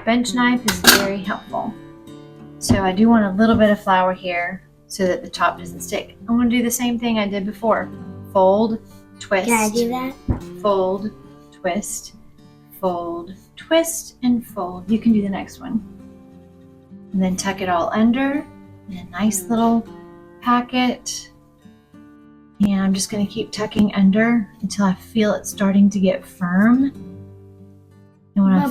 Bench knife is very helpful. So I do want a little bit of flour here so that the top doesn't stick. I'm going to do the same thing I did before. Fold, twist. Can I do that? Fold, twist, fold, twist, and fold. You can do the next one. And then tuck it all under in a nice little packet. And I'm just going to keep tucking under until I feel it starting to get firm. And when I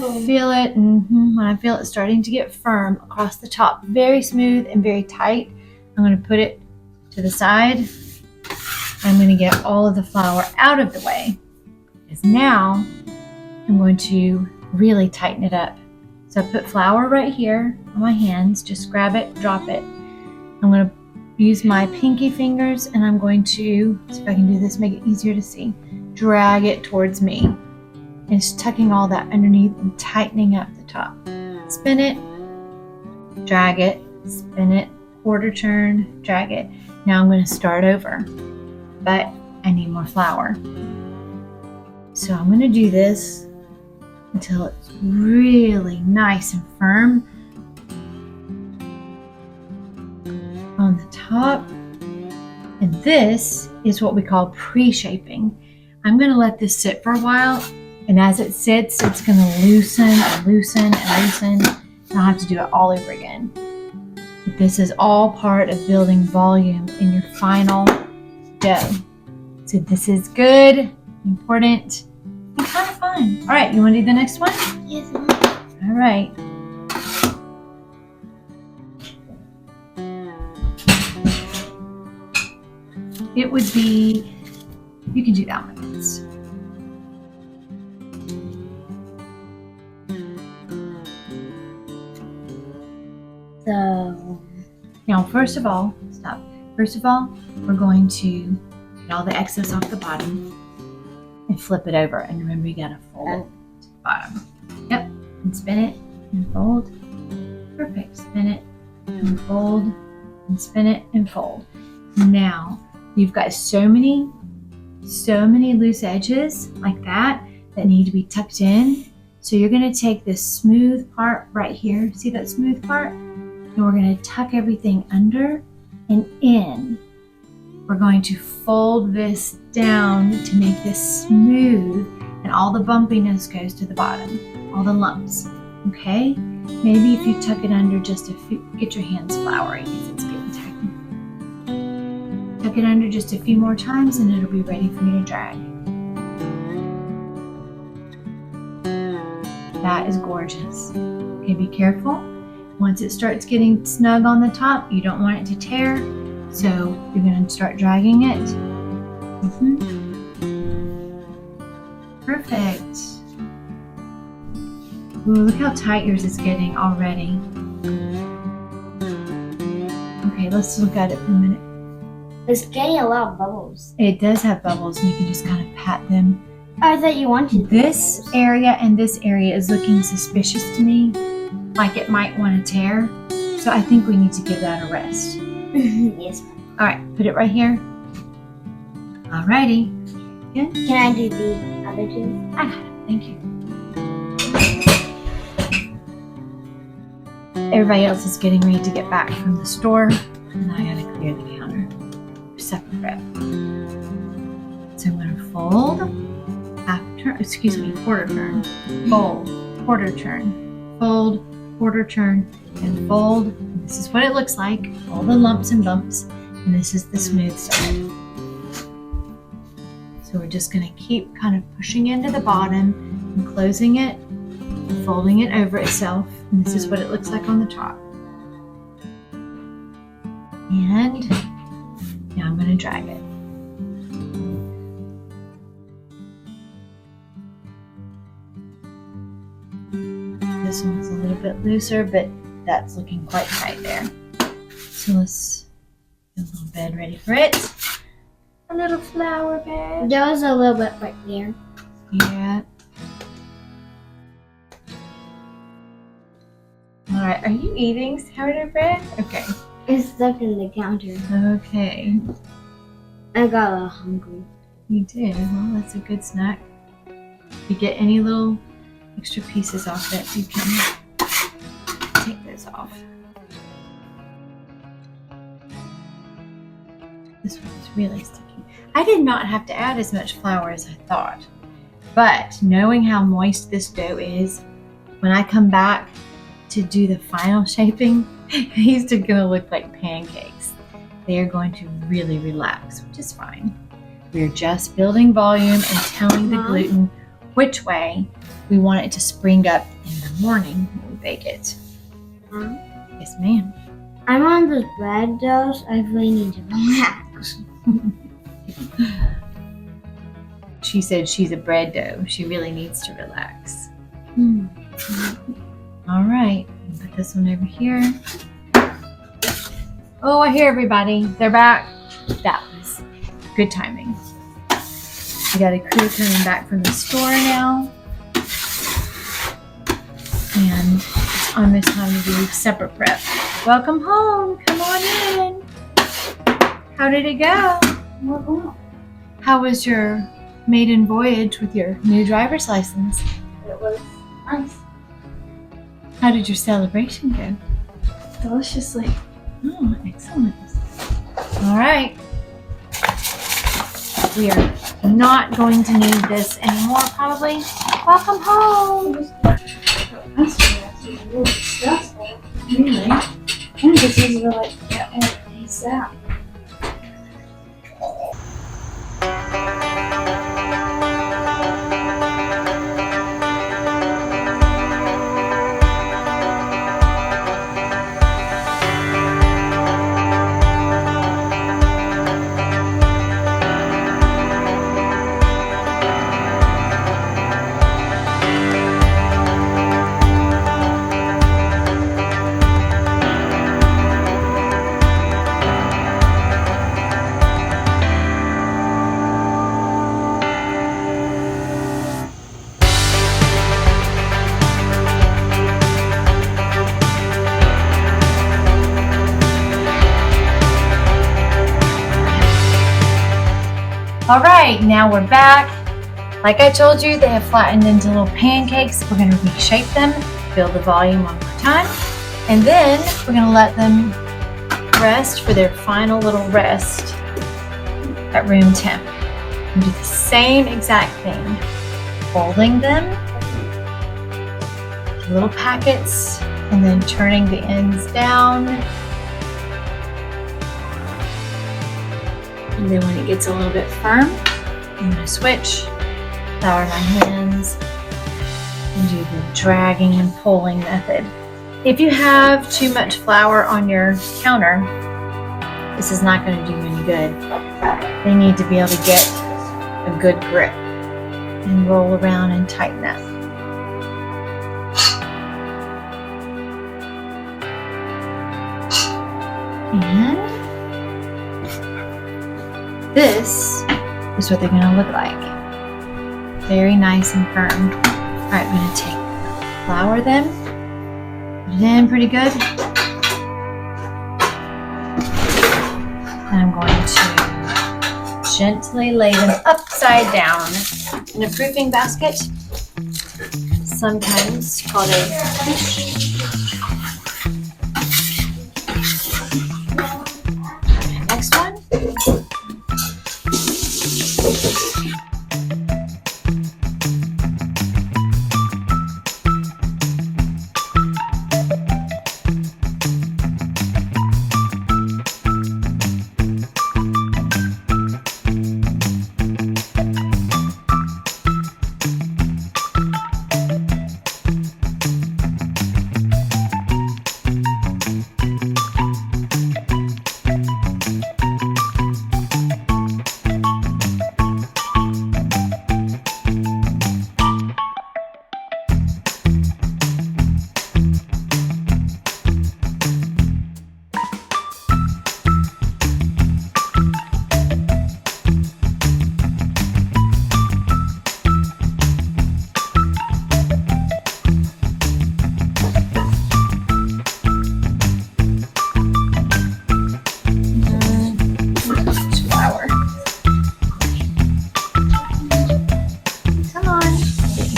feel it starting to get firm across the top, very smooth and very tight, I'm going to put it to the side. I'm going to get all of the flour out of the way, because now I'm going to really tighten it up. So I put flour right here on my hands. Just grab it, drop it. I'm going to use my pinky fingers, and I'm going to, see if I can do this, make it easier to see, drag it towards me. And just tucking all that underneath and tightening up the top. Spin it, drag it, spin it, quarter turn, drag it. Now I'm going to start over, but I need more flour. So I'm going to do this until it's really nice and firm on the top. And this is what we call pre-shaping. I'm going to let this sit for a while. And as it sits, it's going to loosen and loosen and loosen. And I'll have to do it all over again. But this is all part of building volume in your final dough. So this is good, important, and kind of fun. All right, you want to do the next one? Yes. All right. It would be, you can do that one next. So Now, first of all, we're going to get all the excess off the bottom and flip it over. And remember, you gotta fold it to the bottom. Yep, and spin it and fold. Perfect. Spin it and fold and spin it and fold. Now, you've got so many loose edges like that need to be tucked in. So you're gonna take this smooth part right here. See that smooth part? And we're going to tuck everything under and in. We're going to fold this down to make this smooth, and all the bumpiness goes to the bottom, all the lumps. Okay? Maybe if you tuck it under just a few, get your hands floury because it's getting tight. Tuck it under just a few more times and it'll be ready for you to drag. That is gorgeous. Okay, be careful. Once it starts getting snug on the top, you don't want it to tear, so you're going to start dragging it. Perfect. Ooh, look how tight yours is getting already. Okay, let's look at it for a minute. it's getting a lot of bubbles. It does have bubbles, and you can just kind of pat them. I thought you wanted This bubbles. area and this area is looking suspicious to me, like it might want to tear. So I think we need to give that a rest. Yes. All right, put it right here. Alrighty. Good. Can I do the other two? I got it. Thank you. Everybody else is getting ready to get back from the store, and I gotta clear the counter for separate prep. So I'm gonna fold, quarter turn, fold, quarter turn, fold, quarter turn, and fold. And this is what it looks like, all the lumps and bumps, and this is the smooth side. So we're just gonna keep kind of pushing into the bottom and closing it, and folding it over itself. And this is what it looks like on the top. And now I'm going to drag it. This one's a little bit looser, but that's looking quite tight there. So let's get a little bed ready for it. A little flower bed. There was a little bit right there. Yeah. All right, are you eating sourdough bread? Okay. It's stuck in the counter. Okay. I got a little hungry. You did. Well, that's a good snack. If you get any little extra pieces off it, you can take those off. This one is really sticky. I did not have to add as much flour as I thought. But knowing how moist this dough is, when I come back to do the final shaping, these are going to look like pancakes. They are going to really relax, which is fine. We're just building volume and telling the gluten which way we want it to spring up in the morning when we bake it. Yes, ma'am. I'm on this bread dough, so I really need to relax. She said she's a bread dough. She really needs to relax. All right, put this one over here. Oh, I hear everybody. They're back. That was good timing. We got a crew coming back from the store now. And it's almost time to do supper prep. Welcome home. Come on in. How did it go? How was your maiden voyage with your new driver's license? It was nice. How did your celebration go? Deliciously. Oh, excellent. All right. We are not going to need this anymore, probably. Welcome home. Really stressful. Really? And this is really get more taste out. All right, now we're back. Like I told you, they have flattened into little pancakes. We're going to reshape them, build the volume one more time, and then we're going to let them rest for their final little rest at room temp. And do the same exact thing, folding them to little packets and then turning the ends down. And then when it gets a little bit firm, I'm going to switch, flour my hands, and do the dragging and pulling method. If you have too much flour on your counter, this is not going to do any good. They need to be able to get a good grip and roll around and tighten up. And this is what they're going to look like. Very nice and firm. All right, I'm going to flour them, put it in pretty good. And I'm going to gently lay them upside down in a proofing basket, sometimes called a fish. Next one.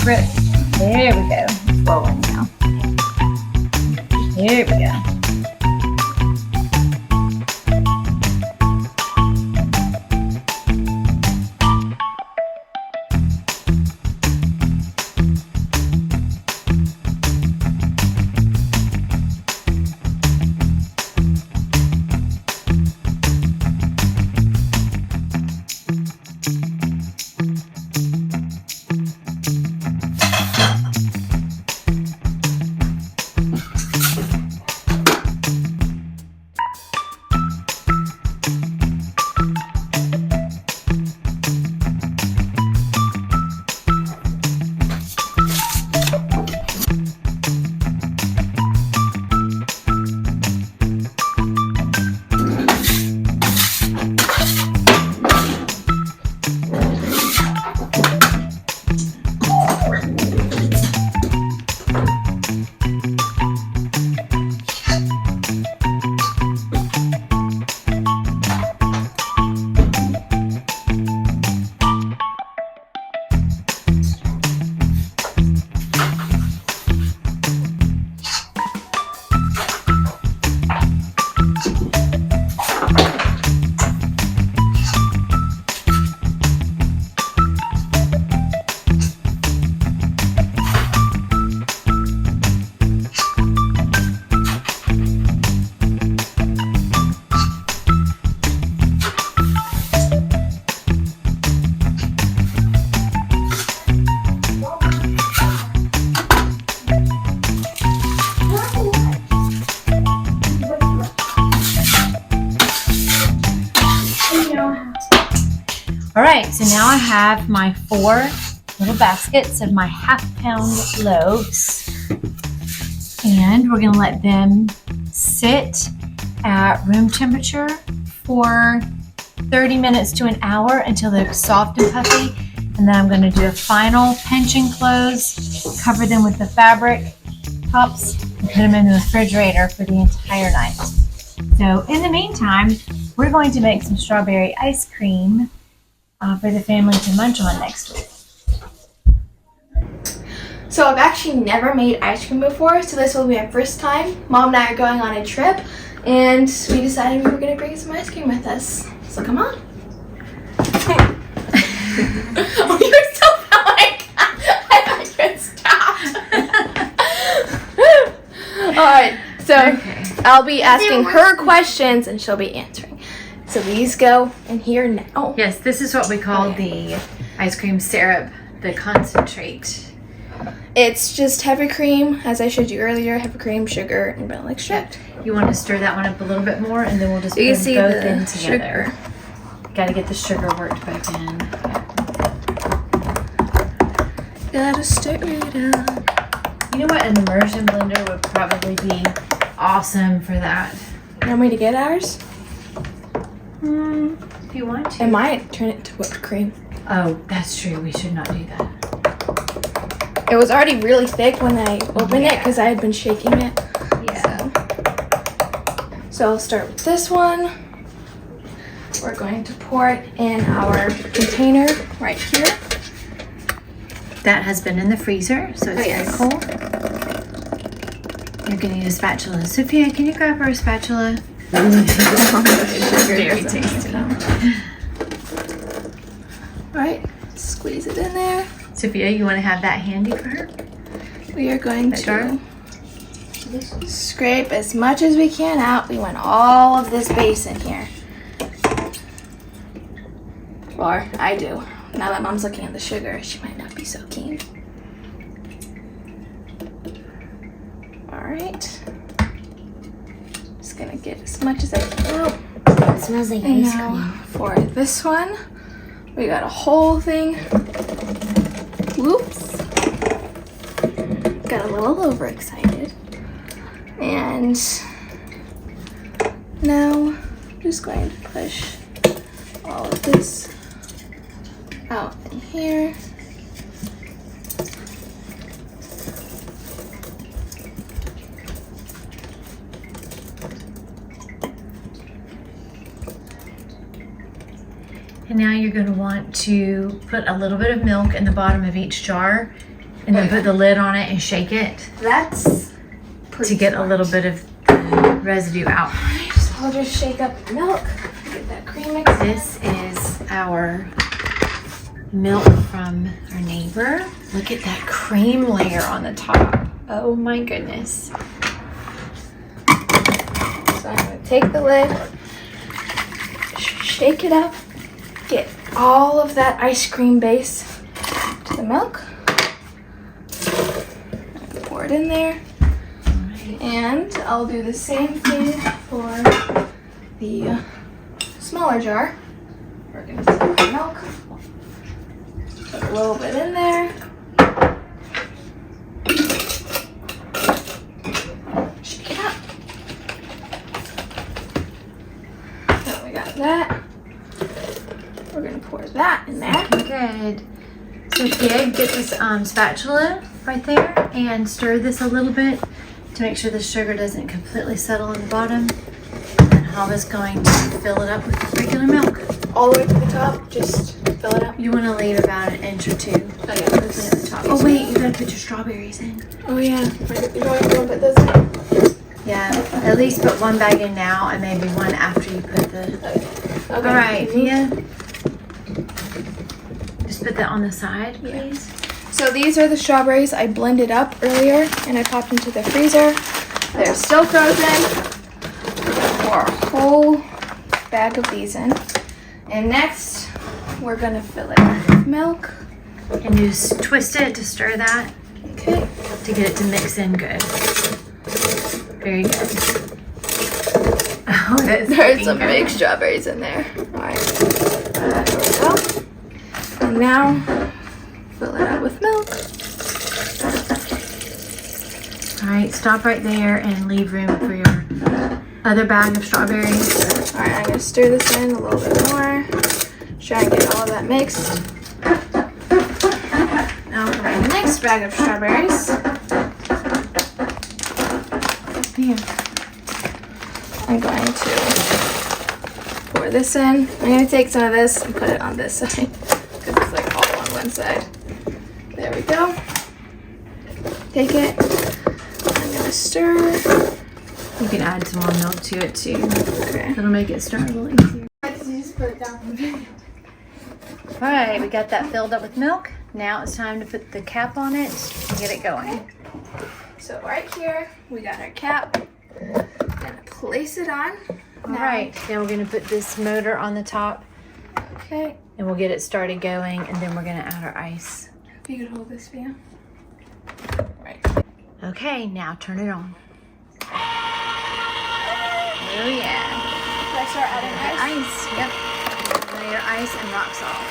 secret. There we go. It's rolling now. There we go. All right, so now I have my 4 little baskets of my half-pound loaves, and we're gonna let them sit at room temperature for 30 minutes to an hour until they're soft and puffy, and then I'm gonna do a final pinch and close, cover them with the fabric tops, and put them in the refrigerator for the entire night. So in the meantime, we're going to make some strawberry ice cream for the family to munch on next week. So I've actually never made ice cream before, so this will be my first time. Mom and I are going on a trip, and we decided we were going to bring some ice cream with us. So come on. Oh, you're so like I couldn't stop. Alright, so I'll be asking her questions and she'll be answering. So these go in here now. Yes, this is what we call the ice cream syrup, the concentrate. It's just heavy cream, as I showed you earlier, heavy cream, sugar, and vanilla extract. You want to stir that one up a little bit more, and then we'll just put You them can see both the in together. sugar. Got to get the sugar worked both in. Gotta stir it up. You know what? An immersion blender would probably be awesome for that. You want me to get ours? If you want to. It might turn it to whipped cream. Oh, that's true. We should not do that. It was already really thick when I opened it because I had been shaking it. Yeah. So I'll start with this one. We're going to pour it in our container right here. That has been in the freezer, so it's Yes. very cold. You're going to need a spatula. Sophia, can you grab her a spatula? Very tasty. Alright, squeeze it in there. Sophia, you want to have that handy for her? We are going That jar? to scrape as much as we can out. We want all of this base in here. Or I do. Now that Mom's looking at the sugar, she might not be so keen. Alright. Just gonna get as much as I can out. It smells like And ice now cream. for this one, we got a whole thing. Whoops. Got a little overexcited. And now I'm just going to push all of this out in here. And now you're going to want to put a little bit of milk in the bottom of each jar And then put the lid on it and shake it That's to get a little bit of the residue out. So I'll just shake up the milk, get that cream mix. This is our milk from our neighbor. Look at that cream layer on the top. Oh my goodness. So I'm gonna take the lid, shake it up, get all of that ice cream base to the milk. Pour it in there. And I'll do the same thing for the smaller jar. We're gonna take the milk, put a little bit in there. Shake it up. So we got that. We're gonna pour that in there. Good. Sophia, get this spatula right there and stir this a little bit to make sure the sugar doesn't completely settle in the bottom. And Hava's going to fill it up with regular milk. All the way to the top, just fill it up. You want to leave about an inch or two. Oh, yeah. Put it at the top. Oh wait, you gotta put your strawberries in. Oh yeah, you want to put those in? Yeah, at least put one bag in now and maybe one after you put the... Okay. All right, Fia. Just put that on the side, please. So these are the strawberries I blended up earlier and I popped into the freezer. They're still frozen. Pour a whole bag of these in. And next, we're gonna fill it with milk. And you just twist it to stir that Okay. to get it to mix in good. Very good. Oh, that's There's some big strawberries in there. Alright. There we go. And now, fill it up with milk. All right, stop right there and leave room for your other bag of strawberries. Alright, I'm gonna stir this in a little bit more. Try and get all of that mixed. Now for my next bag of strawberries. Here. I'm going to pour this in. I'm going to take some of this and put it on this side because it's like all on one side. There we go. Take it. I'm going to stir. You can add some more milk to it too. Okay. It'll make it stir a little easier. Just put it down. All right, we got that filled up with milk. Now it's time to put the cap on it and get it going. So right here, we got our cap. Gonna place it on. All right, now we're gonna put this motor on the top Okay. and we'll get it started going and then we're gonna add our ice. If you could hold this for you. Right. Okay, now turn it on. Oh yeah. Should I start adding ice? Ice, yep. Layer ice and rock salt.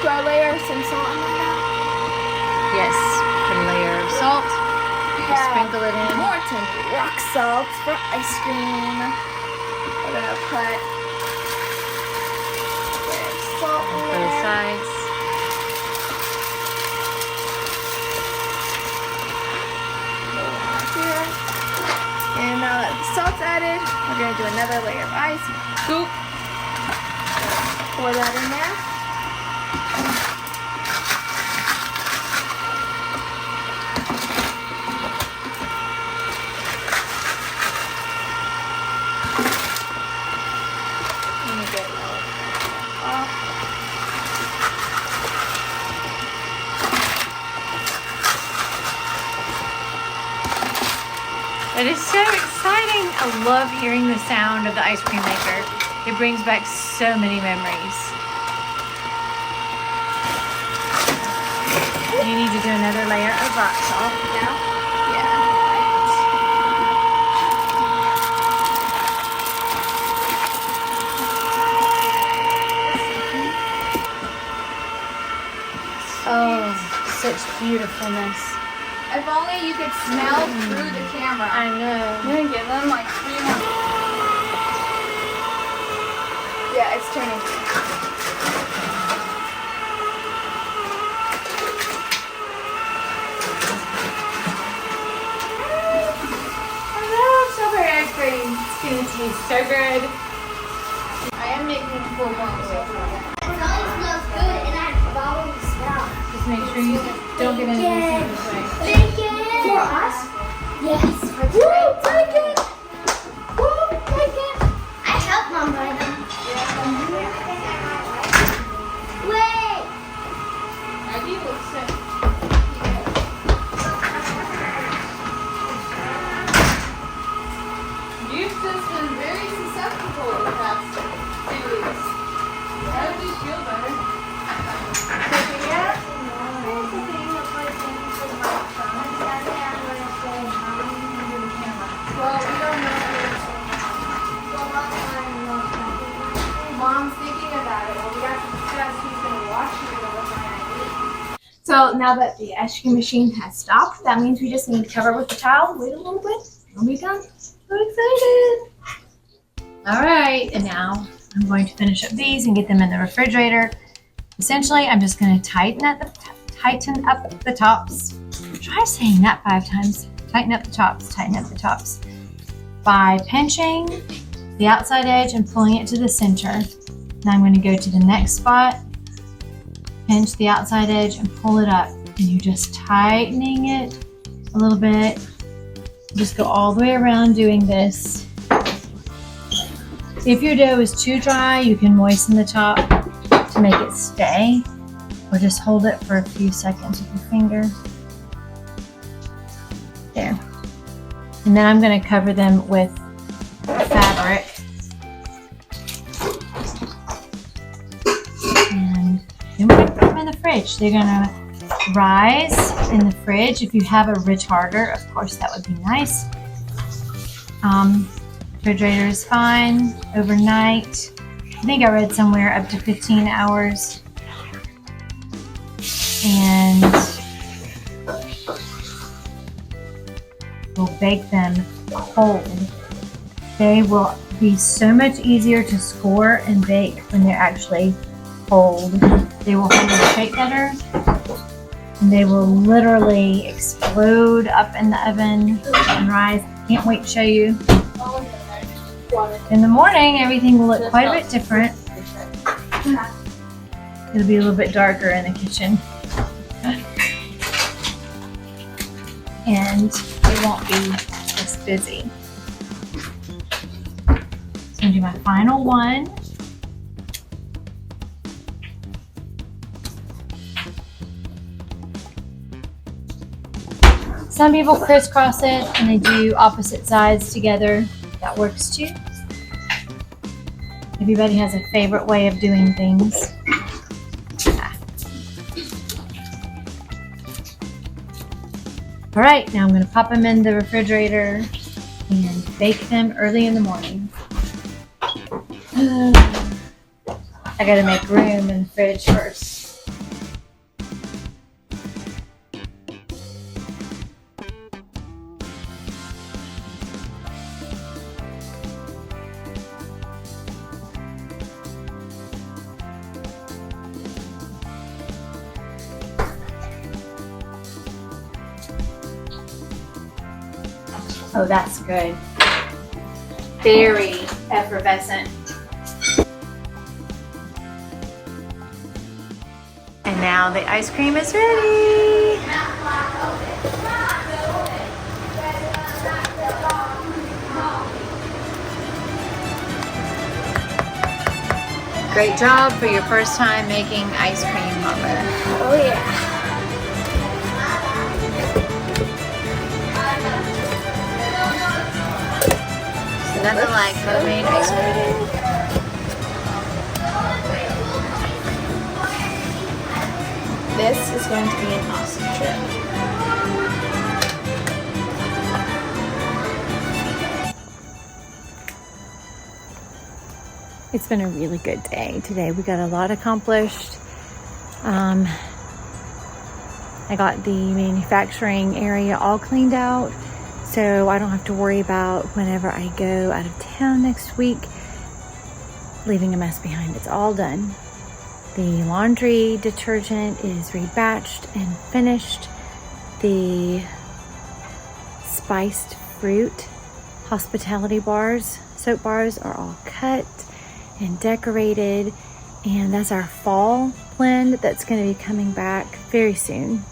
Do I layer some salt on that? Yes, put a layer of salt. Just sprinkle it in. Morton rock salt for ice cream. We're gonna put a layer of salt in Both there. sides. Here. And now that the salt's added, we're gonna do another layer of ice. Scoop. Pour that in there. Let me get it all off. It is so exciting. I love hearing the sound of the ice cream maker. It brings back so many memories. You need to do another layer of rock salt. Now? Yeah. Oh, such beautifulness. If only you could smell through the camera. I know. I'm gonna give them like 3 more. Yeah, it's turning. I love strawberry ice cream. It's gonna taste so good. I'm making full blown soda. It always smells good, and I follow the smell. Just make sure you don't get anything this way. Bacon! For us? Yes. Woo, bacon! Woo, bacon! I helped Mom buy them. Wait! Maggie looks sick. You've just been very susceptible the past 2 weeks. How do you feel better? Well, we don't know. Mom's thinking about it. Well, we have to discuss who's going to watch you or what my ID. So now that the ice cream machine has stopped, that means we just need to cover it with the towel, wait a little bit, and we'll be done. So excited! All right, and now I'm going to finish up these and get them in the refrigerator. Essentially, I'm just going to tighten up the tops. Try saying that 5 times. Tighten up the tops by pinching the outside edge and pulling it to the center. Now I'm going to go to the next spot, pinch the outside edge and pull it up, and you're just tightening it a little bit. Just go all the way around doing this. If your dough is too dry, you can moisten the top to make it stay, or just hold it for a few seconds with your finger. There. And then I'm going to cover them with fabric. And then we're going to put them in the fridge. They're going to rise in the fridge. If you have a retarder, of course, that would be nice. Refrigerator is fine. Overnight, I think I read somewhere up to 15 hours. And we'll bake them cold. They will be so much easier to score and bake when they're actually cold. They will hold their shape better, and they will literally explode up in the oven and rise. Can't wait to show you. In the morning, everything will look quite a bit different. It'll be a little bit darker in the kitchen. And it won't be as busy. So I'm going to do my final one. Some people crisscross it and they do opposite sides together. That works too. Everybody has a favorite way of doing things. All right, now I'm going to pop them in the refrigerator and bake them early in the morning. I got to make room in the fridge first. Oh, that's good. Very effervescent. And now the ice cream is ready. Great job for your first time making ice cream, Mama. Oh yeah. Nothing like homemade ice cream. This is going to be an awesome trip. It's been a really good day today. We got a lot accomplished. I got the manufacturing area all cleaned out, so I don't have to worry about whenever I go out of town next week leaving a mess behind. It's all done. The laundry detergent is rebatched and finished. The spiced fruit hospitality bars, soap bars, are all cut and decorated. And that's our fall blend that's going to be coming back very soon.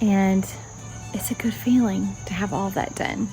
And it's a good feeling to have all of that done.